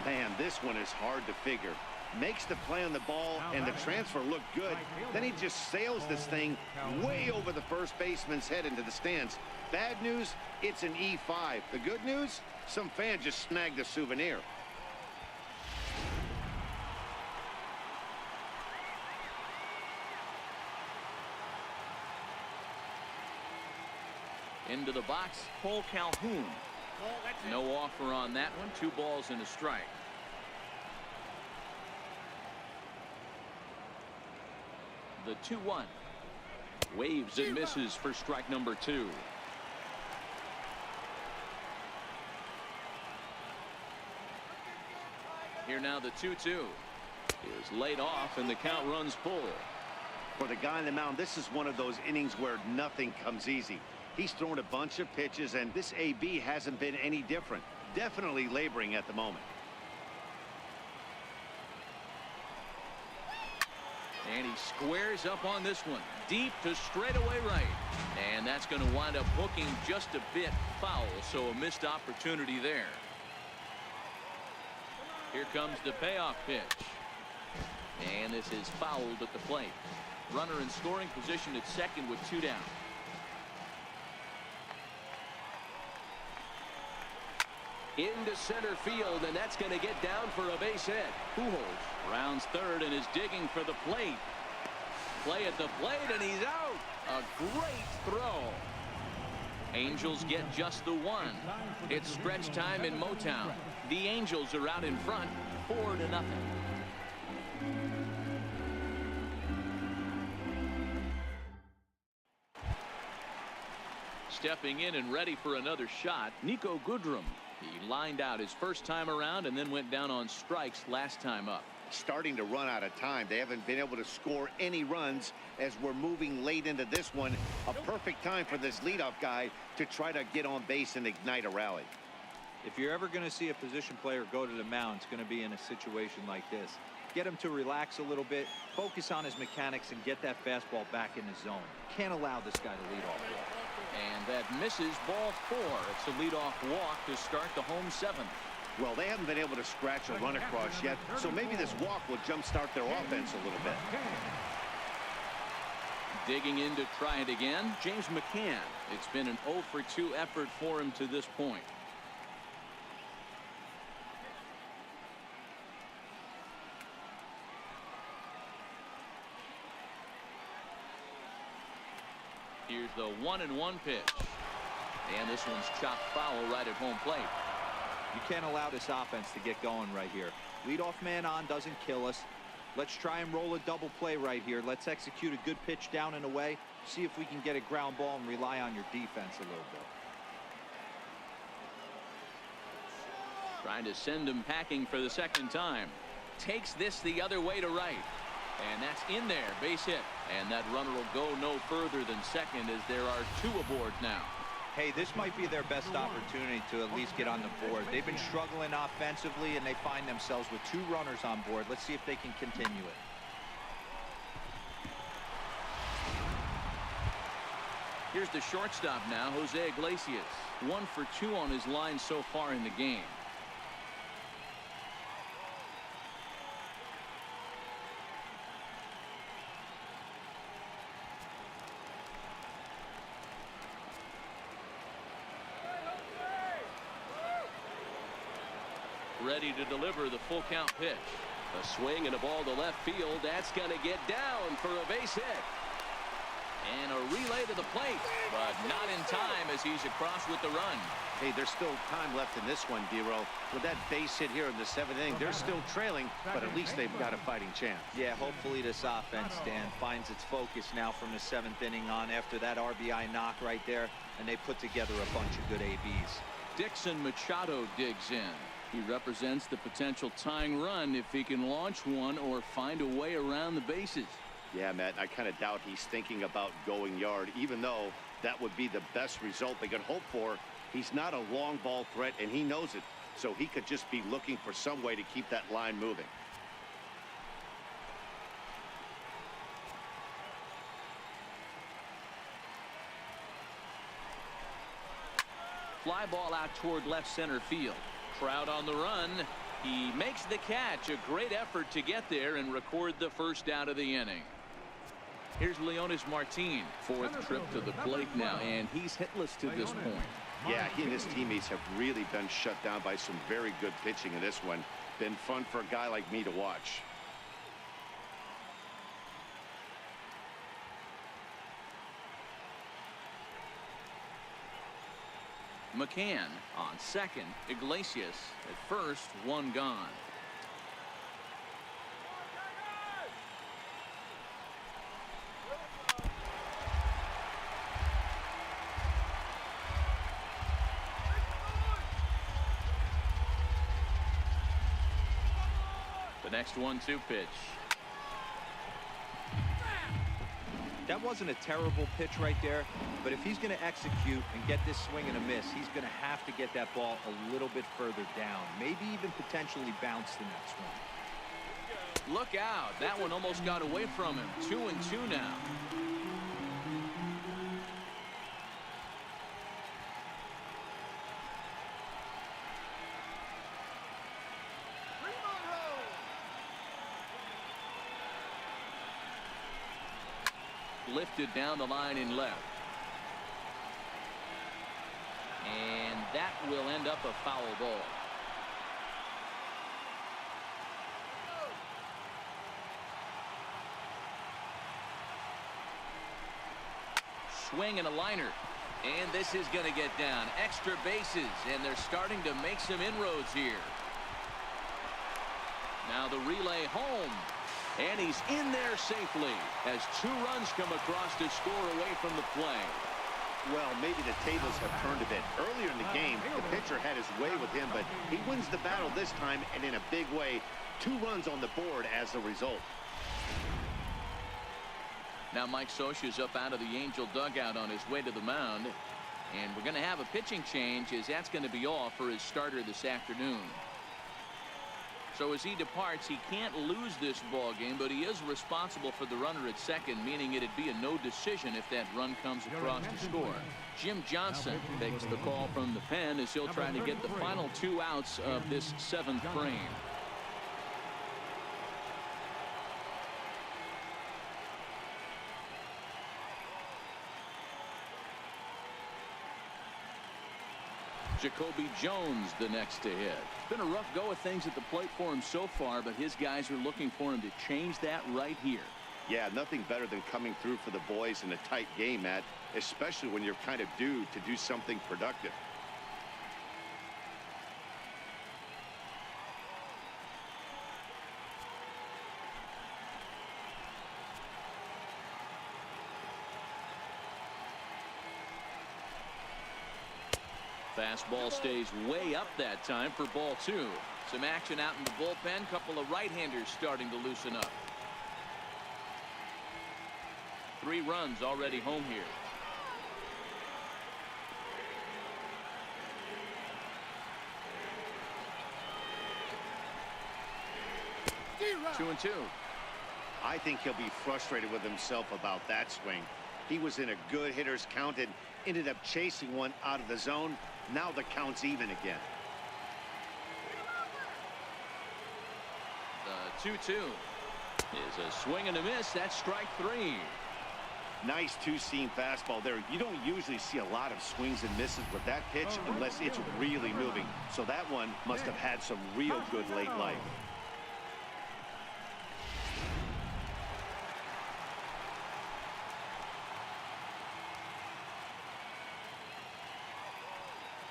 Man, this one is hard to figure. Makes the play on the ball, and the transfer looked good. Then he just sails this thing way over the first baseman's head into the stands. Bad news, it's an E5. The good news, some fan just snagged a souvenir. Into the box, Cole Calhoun. No offer on that one. 2 balls and a strike. The 2-1. Waves and misses for strike number 2. Here now the 2-2 is laid off, and the count runs full. For the guy on the mound, this is one of those innings where nothing comes easy. He's thrown a bunch of pitches, and this AB hasn't been any different. Definitely laboring at the moment. And he squares up on this one. Deep to straightaway right. And that's going to wind up hooking just a bit foul, so a missed opportunity there. Here comes the payoff pitch. And this is fouled at the plate. Runner in scoring position at second with 2 down. Into center field, and that's going to get down for a base hit. Pujols rounds third and is digging for the plate. Play at the plate, and he's out. A great throw. Angels get just the one. It's stretch time in Motown. The Angels are out in front, 4-0. Stepping in and ready for another shot, Nico Goodrum. He lined out his first time around and then went down on strikes last time up. Starting to run out of time. They haven't been able to score any runs as we're moving late into this one. A perfect time for this leadoff guy to try to get on base and ignite a rally. If you're ever going to see a position player go to the mound, it's going to be in a situation like this. Get him to relax a little bit, focus on his mechanics, and get that fastball back in the zone. Can't allow this guy to lead off walk. And that misses ball 4. It's a leadoff walk to start the home 7th. Well, they haven't been able to scratch a run across yet, so maybe this walk will jumpstart their offense a little bit. Digging in to try it again, James McCann. It's been an 0 for 2 effort for him to this point. Here's the 1-1 pitch. And this one's chopped foul right at home plate. You can't allow this offense to get going right here. Leadoff man on doesn't kill us. Let's try and roll a double play right here. Let's execute a good pitch down and away. See if we can get a ground ball and rely on your defense a little bit. Trying to send him packing for the second time. Takes this the other way to right. And that's in there, base hit. And that runner will go no further than second as there are 2 aboard now. Hey, this might be their best opportunity to at least get on the board. They've been struggling offensively, and they find themselves with 2 runners on board. Let's see if they can continue it. Here's the shortstop now, Jose Iglesias. 1 for 2 on his line so far in the game. Ready to deliver the full count pitch. A swing and a ball to left field. That's going to get down for a base hit. And a relay to the plate, but not in time as he's across with the run. Hey, there's still time left in this one, D-Row. With that base hit here in the 7th inning, they're still trailing, but at least they've got a fighting chance. Yeah, hopefully this offense, Dan, finds its focus now from the 7th inning on after that RBI knock right there, and they put together a bunch of good ABs. Dixon Machado digs in. He represents the potential tying run if he can launch one or find a way around the bases. Yeah, Matt, I kind of doubt he's thinking about going yard, even though that would be the best result they could hope for. He's not a long ball threat, and he knows it, so he could just be looking for some way to keep that line moving. Fly ball out toward left center field. Crowd on the run. He makes the catch. A great effort to get there and record the first out of the inning. Here's Leonis Martin, 4th trip to the plate now, and he's hitless to this point. Yeah, he and his teammates have really been shut down by some very good pitching in this one. Been fun for a guy like me to watch. McCann on second. Iglesias at first. 1 gone. The next 1-2 pitch. That wasn't a terrible pitch right there, but if he's going to execute and get this swing and a miss, he's going to have to get that ball a little bit further down, maybe even potentially bounce the next one. Look out. That one almost got away from him. 2-2 now. Lifted down the line in left. And that will end up a foul ball. Swing and a liner. And this is going to get down. Extra bases, and they're starting to make some inroads here. Now the relay home. And he's in there safely as 2 runs come across to score away from the play. Well, maybe the tables have turned a bit. Earlier in the game, the pitcher had his way with him, but he wins the battle this time, and in a big way. 2 runs on the board as a result. Now Mike Scioscia's up out of the Angel dugout on his way to the mound. And we're going to have a pitching change, as that's going to be all for his starter this afternoon. So as he departs, he can't lose this ball game, but he is responsible for the runner at second, meaning it'd be a no decision if that run comes across to score. Jim Johnson takes the call from the pen as he'll try to get the final 2 outs of this 7th frame. Jacoby Jones the next to hit. Been a rough go of things at the plate for him so far, but his guys are looking for him to change that right here. Yeah, nothing better than coming through for the boys in a tight game, Matt, especially when you're kind of due to do something productive. Fastball stays way up that time for ball 2. Some action out in the bullpen. Couple of right-handers starting to loosen up. 3 runs already home here. Two and 2. I think he'll be frustrated with himself about that swing. He was in a good hitter's count and ended up chasing one out of the zone. Now the count's even again. The 2-2 is a swing and a miss. That's strike 3. Nice two-seam fastball there. You don't usually see a lot of swings and misses with that pitch unless it's really moving. So that one must have had some real good late life.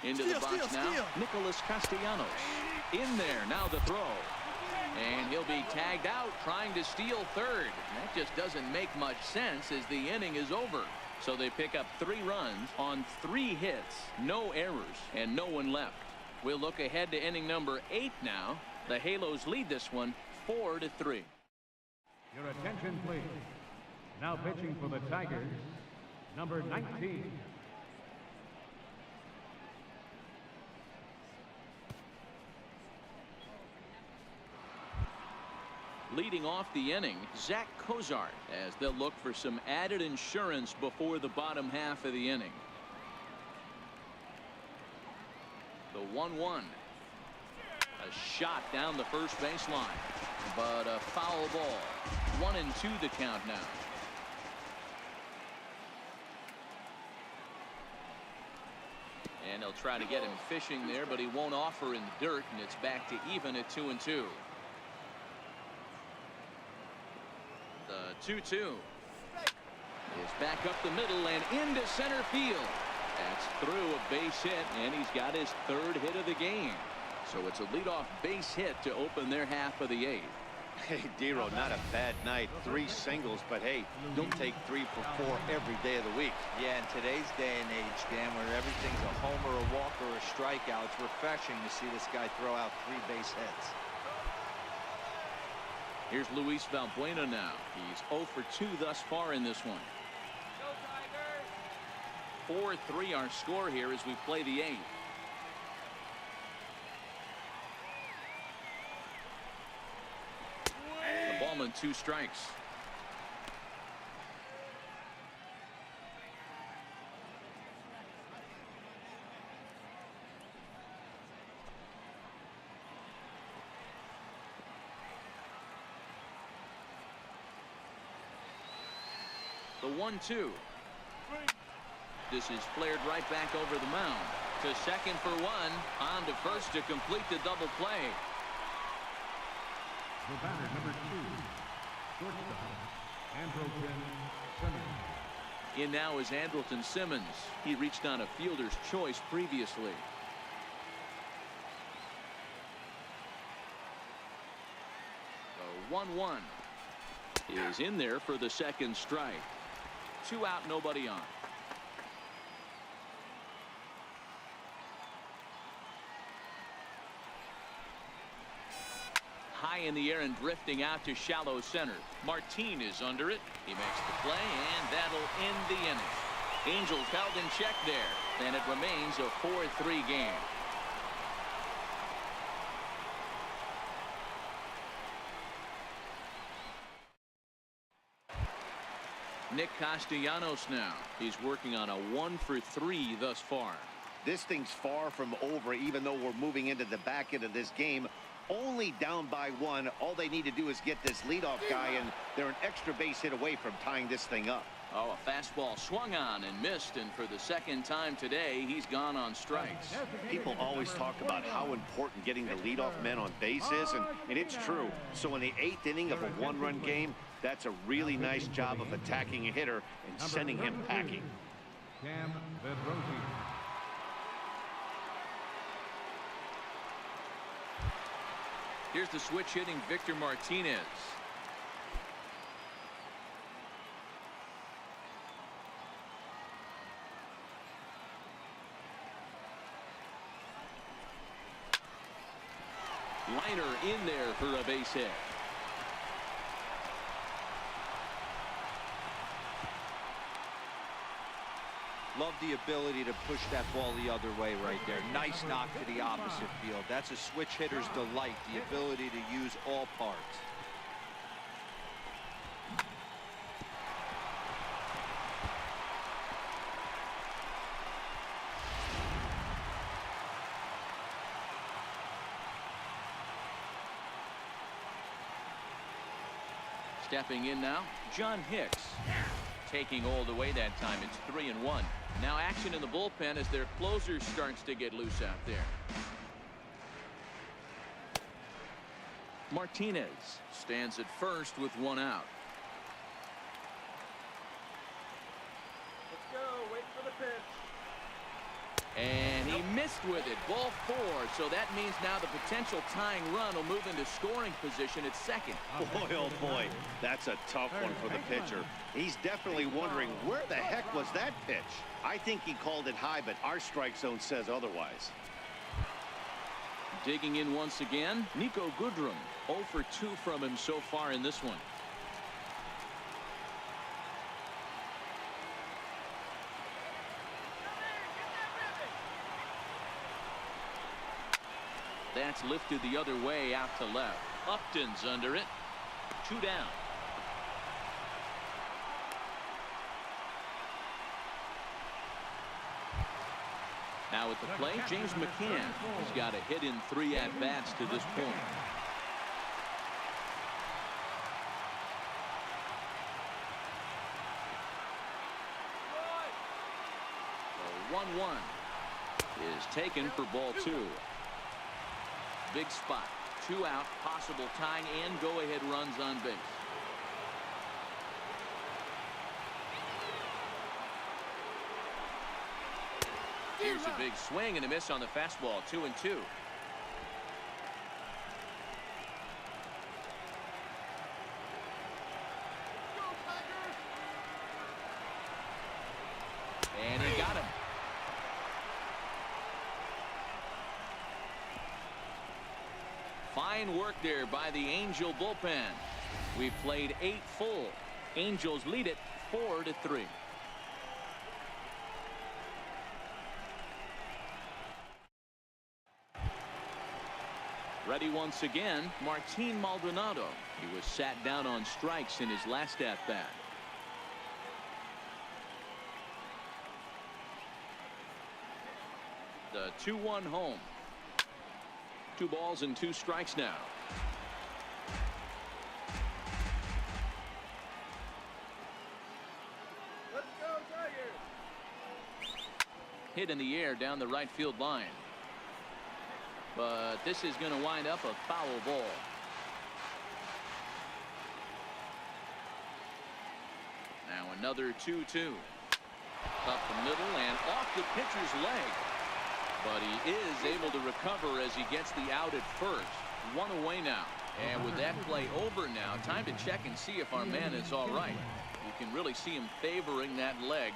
Into the box now. Nicholas Castellanos in there. Now the throw. And he'll be tagged out trying to steal third. That just doesn't make much sense as the inning is over. So they pick up 3 runs on 3 hits, no errors, and no one left. We'll look ahead to inning number 8 now. The Halos lead this one 4-3. Your attention, please. Now pitching for the Tigers, number 19. Leading off the inning, Zach Cozart, as they'll look for some added insurance before the bottom half of the inning. The 1-1. A shot down the first baseline, but a foul ball. 1-2 the count now. And they'll try to get him fishing there, but he won't offer in the dirt, and it's back to even at 2-2. The 2-2 is back up the middle and into center field. That's through a base hit, and he's got his 3rd hit of the game. So it's a leadoff base hit to open their half of the 8th. Hey, Dero, not a bad night. 3 singles, but hey, don't take 3 for 4 every day of the week. Yeah, in today's day and age, Dan, where everything's a homer, a walk, or a strikeout, it's refreshing to see this guy throw out 3 base hits. Here's Luis Valbuena now. He's 0 for 2 thus far in this one. 4-3 our score here as we play the 8th. The ballman 2 strikes. The 1-2. This is flared right back over the mound. To second for 1. On to first to complete the double play. The batter, number 2, shortstop, Andrelton Simmons. In now is Andrelton Simmons. He reached on a fielder's choice previously. The 1-1 is in there for the 2nd strike. 2 out, nobody on. High in the air and drifting out to shallow center. Martin is under it. He makes the play, and that'll end the inning. Angels held in check there, and it remains a 4-3 game. Nick Castellanos now. He's working on a 1-for-3 thus far. This thing's far from over, even though we're moving into the back end of this game. Only down by 1. All they need to do is get this leadoff guy, and they're an extra base hit away from tying this thing up. Oh, a fastball swung on and missed, and for the second time today, he's gone on strikes. People always talk about how important getting the leadoff man on base is, and it's true. So in the 8th inning of a 1-run game, that's a really nice job of attacking a hitter and sending him packing. Here's the switch hitting Victor Martinez. Liner in there for a base hit. Love the ability to push that ball the other way right there. Nice knock to the opposite field. That's a switch hitter's delight, the ability to use all parts. Stepping in now, John Hicks. Taking all the way that time. It's 3-1. Now action in the bullpen as their closer starts to get loose out there. Martinez stands at first with 1 out. Let's go. Wait for the pitch. And he missed with it. Ball 4. So that means now the potential tying run will move into scoring position at second. Boy, oh boy, that's a tough one for the pitcher. He's definitely wondering where the heck was that pitch. I think he called it high, but our strike zone says otherwise. Digging in once again, Nico Goodrum. 0 for 2 from him so far in this one. That's lifted the other way out to left. Upton's under it. 2 down. Now at the plate, James McCann has got a hit in 3 at-bats to this point. The 1-1 is taken for ball 2. Big spot. 2 out, possible tying and go-ahead runs on base. Here's a big swing and a miss on the fastball. 2-2. And he got him. Fine work there by the Angel bullpen. We've played 8 full. Angels lead it 4-3. Ready once again, Martin Maldonado. He was sat down on strikes in his last at-bat. The 2-1 home. 2 balls and 2 strikes now. Let's go, Tigers. Hit in the air down the right field line. But this is going to wind up a foul ball. Now another 2-2. Up the middle and off the pitcher's leg. But he is able to recover as he gets the out at first. 1 away now. And with that play over now, time to check and see if our man is all right. You can really see him favoring that leg.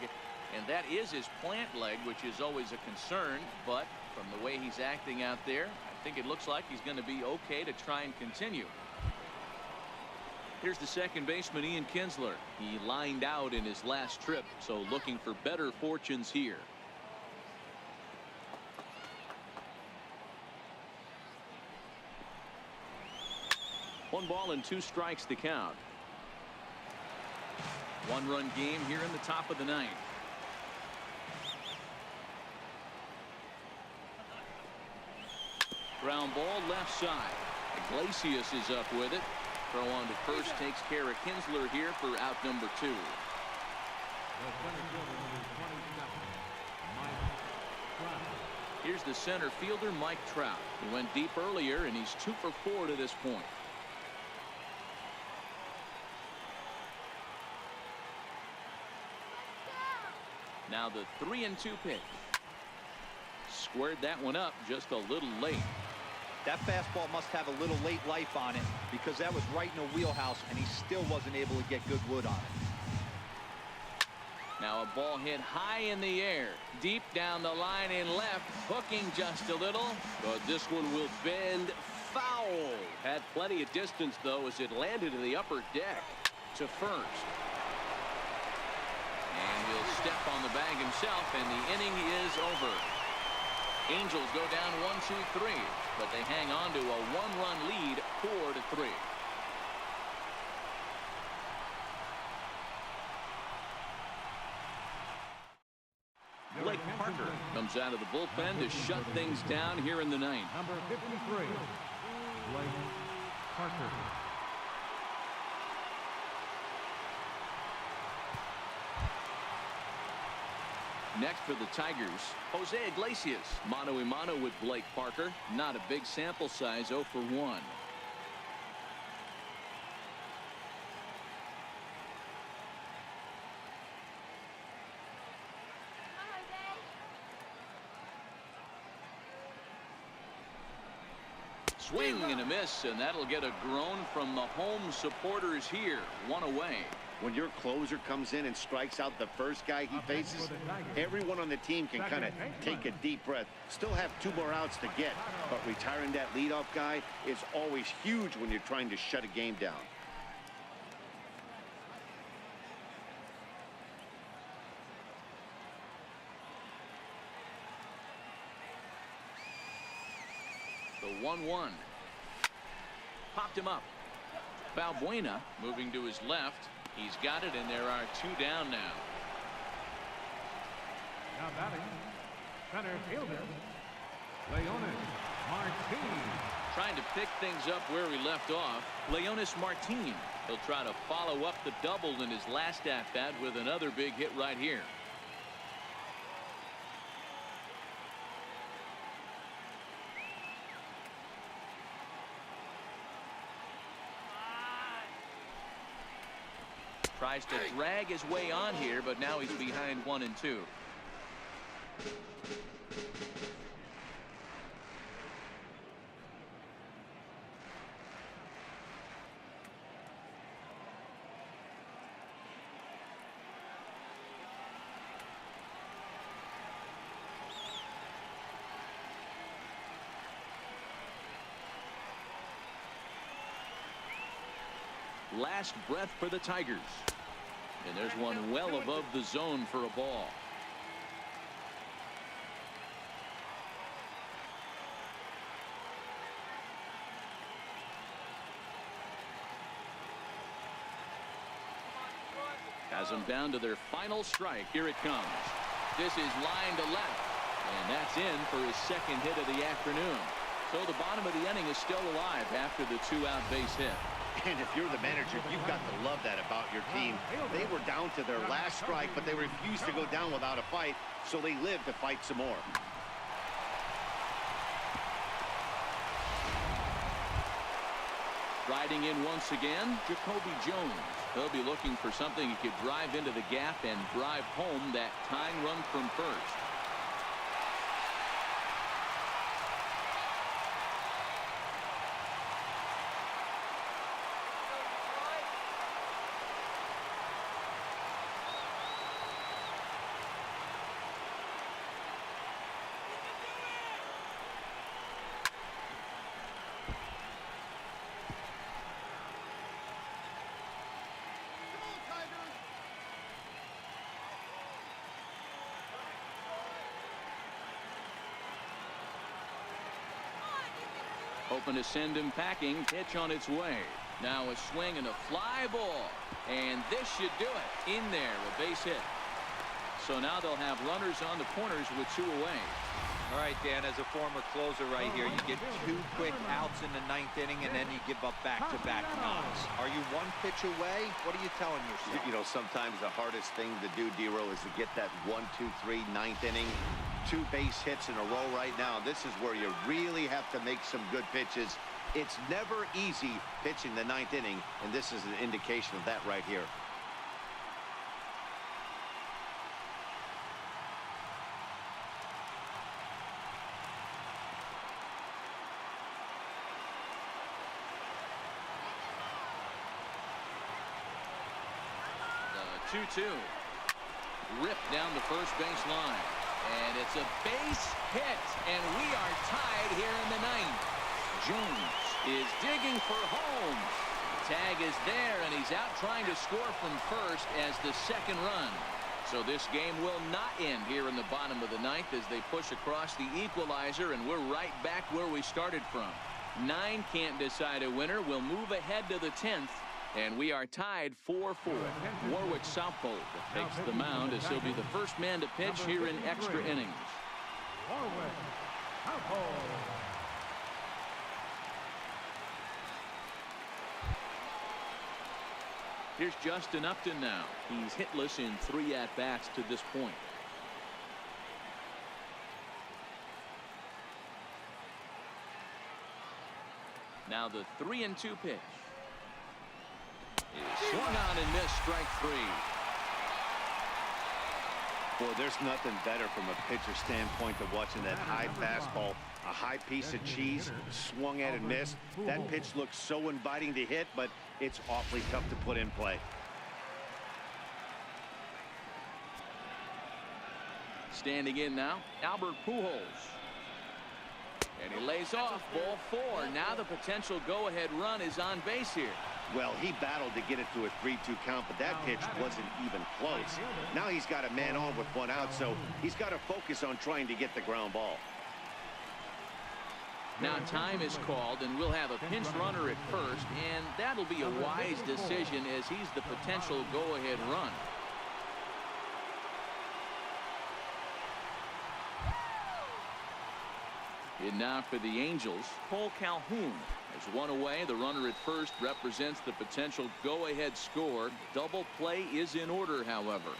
And that is his plant leg, which is always a concern. But from the way he's acting out there, I think it looks like he's going to be okay to try and continue. Here's the second baseman, Ian Kinsler. He lined out in his last trip, so looking for better fortunes here. One ball and 2 strikes to count. One-run game here in the top of the 9th. Ground ball left side. Iglesias is up with it. Throw on to first takes care of Kinsler here for out number 2. Here's the center fielder, Mike Trout. He went deep earlier, and he's 2 for 4 to this point. Now the 3-2 pitch. Squared that one up just a little late. That fastball must have a little late life on it, because that was right in the wheelhouse, and he still wasn't able to get good wood on it. Now a ball hit high in the air, deep down the line in left, hooking just a little, but this one will bend foul. Had plenty of distance, though, as it landed in the upper deck to first. And he'll step on the bag himself, and the inning is over. Angels go down 1-2-3, but they hang on to a 1-run lead, 4-3. Blake Parker comes out of the bullpen to shut things down here in the 9th. Number 53, Blake Parker. Next for the Tigers, Jose Iglesias. Mano a mano with Blake Parker. Not a big sample size, 0 for 1. Swing and a miss, and that'll get a groan from the home supporters here. 1 away. When your closer comes in and strikes out the first guy he faces, everyone on the team can kind of take a deep breath. Still have 2 more outs to get, but retiring that leadoff guy is always huge when you're trying to shut a game down. The 1-1. Popped him up. Balbuena moving to his left. He's got it, and there are 2 down now. Now batting, center fielder, Leonis Martin. Trying to pick things up where he left off, Leonis Martin. He'll try to follow up the double in his last at-bat with another big hit right here. Tries to drag his way on here, but now he's behind 1 and 2. Last breath for the Tigers. And there's one well above the zone for a ball. Has them down to their final strike. Here it comes. This is line to left. And that's in for his second hit of the afternoon. So the bottom of the inning is still alive after the 2-out base hit. And if you're the manager, you've got to love that about your team. They were down to their last strike, but they refused to go down without a fight, so they lived to fight some more. Riding in once again, Jacoby Jones. He'll be looking for something he could drive into the gap and drive home that tying run from first. hoping to send him packing. Pitch on its way. Now a swing and a fly ball. And this should do it. In there, a base hit. So now they'll have runners on the corners with 2 away. All right, Dan, as a former closer right here, you get 2 quick outs in the 9th inning, and then you give up back-to-back knocks. Are you 1 pitch away? What are you telling yourself? You know, sometimes the hardest thing to do, D-Row, is to get that 1, 2, 3, 9th inning. 2 base hits in a row right now. This is where you really have to make some good pitches. It's never easy pitching the 9th inning, and this is an indication of that right here. The 2-2. Ripped down the first base line. And it's a base hit. And we are tied here in the 9th. Jones is digging for home. Tag is there, and he's out trying to score from first as the second run. So this game will not end here in the bottom of the 9th as they push across the equalizer, and we're right back where we started from. 9 can't decide a winner. We'll move ahead to the 10th. And we are tied 4-4. Warwick Southbold takes the mound as he'll be the first man to pitch here in extra innings. Warwick Southbold. Here's Justin Upton now. He's hitless in 3 at-bats to this point. Now the 3-2 pitch. Swung on and missed, strike 3. Boy, there's nothing better from a pitcher standpoint than watching that high fastball, a high piece of cheese, swung at and missed. That pitch looks so inviting to hit, but it's awfully tough to put in play. Standing in now, Albert Pujols. And he lays off, ball 4. Now the potential go-ahead run is on base here. Well, he battled to get it to a 3-2 count, but that pitch wasn't even close. Now he's got a man on with 1 out, so he's got to focus on trying to get the ground ball. Now time is called, and we'll have a pinch runner at first, and that'll be a wise decision as he's the potential go-ahead run. And now for the Angels, Cole Calhoun has 1 away. The runner at first represents the potential go-ahead score. Double play is in order, however.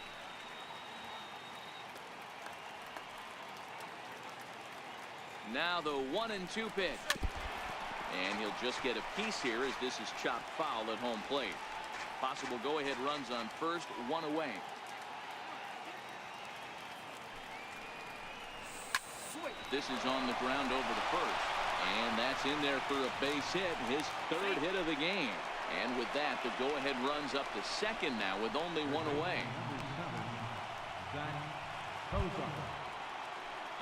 Now the 1-2 pitch. And he'll just get a piece here as this is chopped foul at home plate. Possible go-ahead runs on first, 1 away. This is on the ground over the first. And that's in there for a base hit, his 3rd hit of the game. And with that, the go-ahead runs up to second now with only 1 away.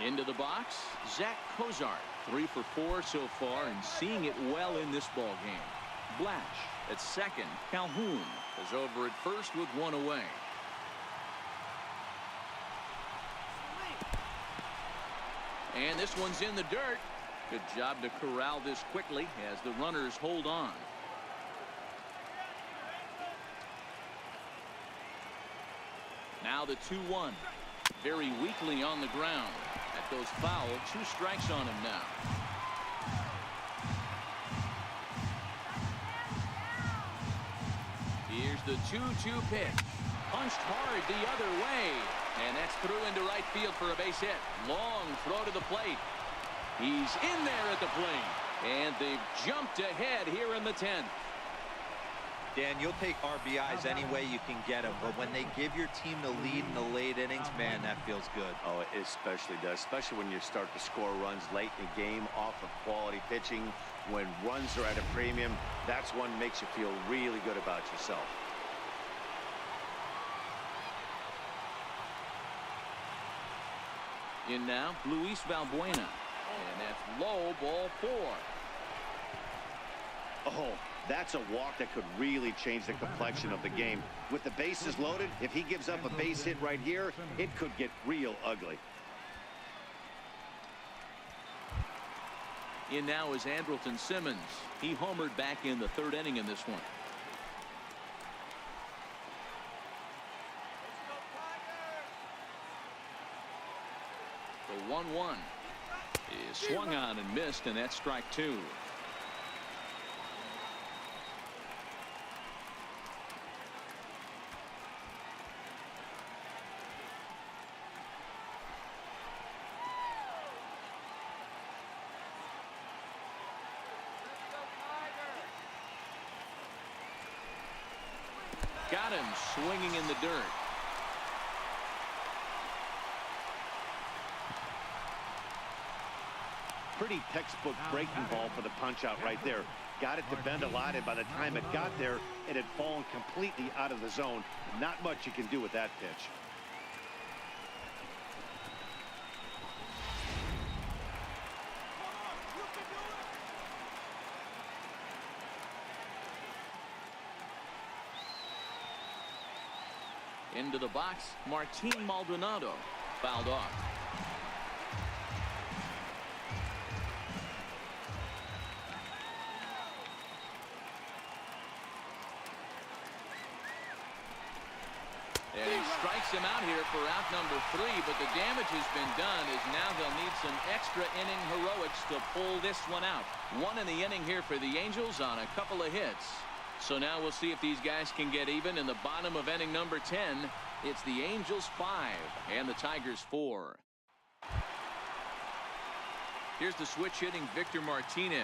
Into the box, Zach Cozart. 3 for 4 so far and seeing it well in this ball game. Blash at second. Calhoun is over at first with 1 away. And this one's in the dirt. Good job to corral this quickly as the runners hold on. Now the 2-1. Very weakly on the ground. That goes foul. 2 strikes on him now. Here's the 2-2 pitch. Punched hard the other way. And that's through into right field for a base hit. Long throw to the plate. He's in there at the plate. And they've jumped ahead here in the 10th. Dan, you'll take RBIs any way you can get them, but when they give your team the lead in the late innings, man, that feels good. Oh, it especially does, especially when you start to score runs late in the game off of quality pitching. When runs are at a premium, that's one that makes you feel really good about yourself. In now, Luis Valbuena. And that's low, ball 4. Oh, that's a walk that could really change the complexion of the game. With the bases loaded, if he gives up a base hit right here, it could get real ugly. In now is Andrelton Simmons. He homered back in the third inning in this one. The 1-1 is swung on and missed, and that's strike two. Got him swinging in the dirt. Pretty textbook breaking ball for the punch out right there. Got it to bend a lot, and by the time it got there, it had fallen completely out of the zone. Not much you can do with that pitch. Into the box, Martin Maldonado fouled off. And he strikes him out here for out number 3, but the damage has been done as now they'll need some extra inning heroics to pull this one out. One in the inning here for the Angels on a couple of hits. So now we'll see if these guys can get even in the bottom of inning number 10. It's the Angels 5 and the Tigers 4. Here's the switch hitting Victor Martinez.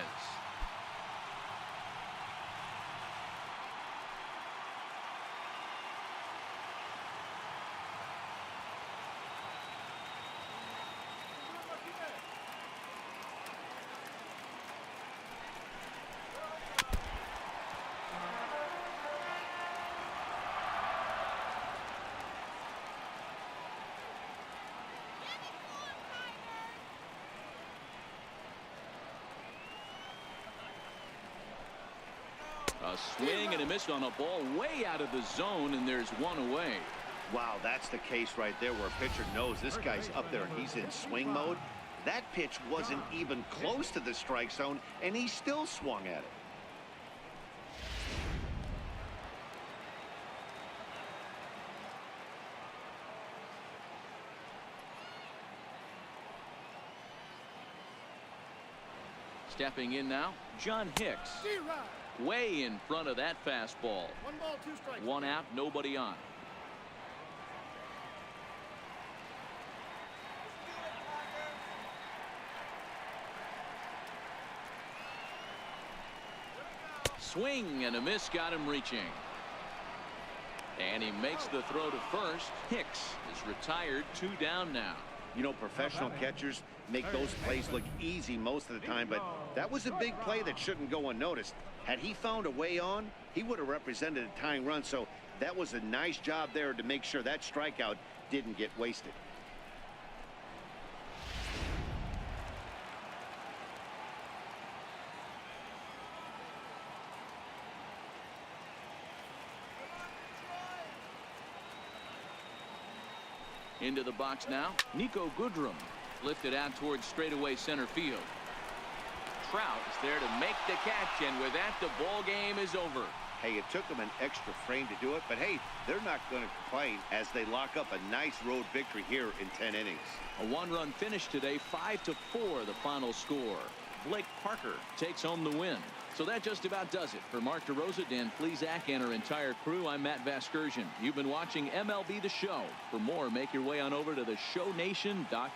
A swing and a miss on a ball way out of the zone, and there's one away. Wow, that's the case right there where a pitcher knows this guy's up there and he's in swing mode. That pitch wasn't even close to the strike zone, and he still swung at it. Stepping in now, John Hicks. Way in front of that fastball. 1 ball, 2 strikes. One out, nobody on. Swing and a miss got him reaching. And he makes the throw to first. Hicks is retired, 2 down now. You know, professional catchers make those plays look easy most of the time, but that was a big play that shouldn't go unnoticed. Had he found a way on, he would have represented a tying run, so that was a nice job there to make sure that strikeout didn't get wasted. Into the box now, Nico Goodrum lifted out towards straightaway center field. Trout is there to make the catch, and with that, the ball game is over. Hey, it took them an extra frame to do it, but hey, they're not going to complain as they lock up a nice road victory here in 10 innings. A 1-run finish today, 5-4 the final score. Blake Parker takes home the win. So that just about does it. For Mark DeRosa, Dan Plesac, and our entire crew, I'm Matt Vasgersian. You've been watching MLB The Show. For more, make your way on over to theshownation.com.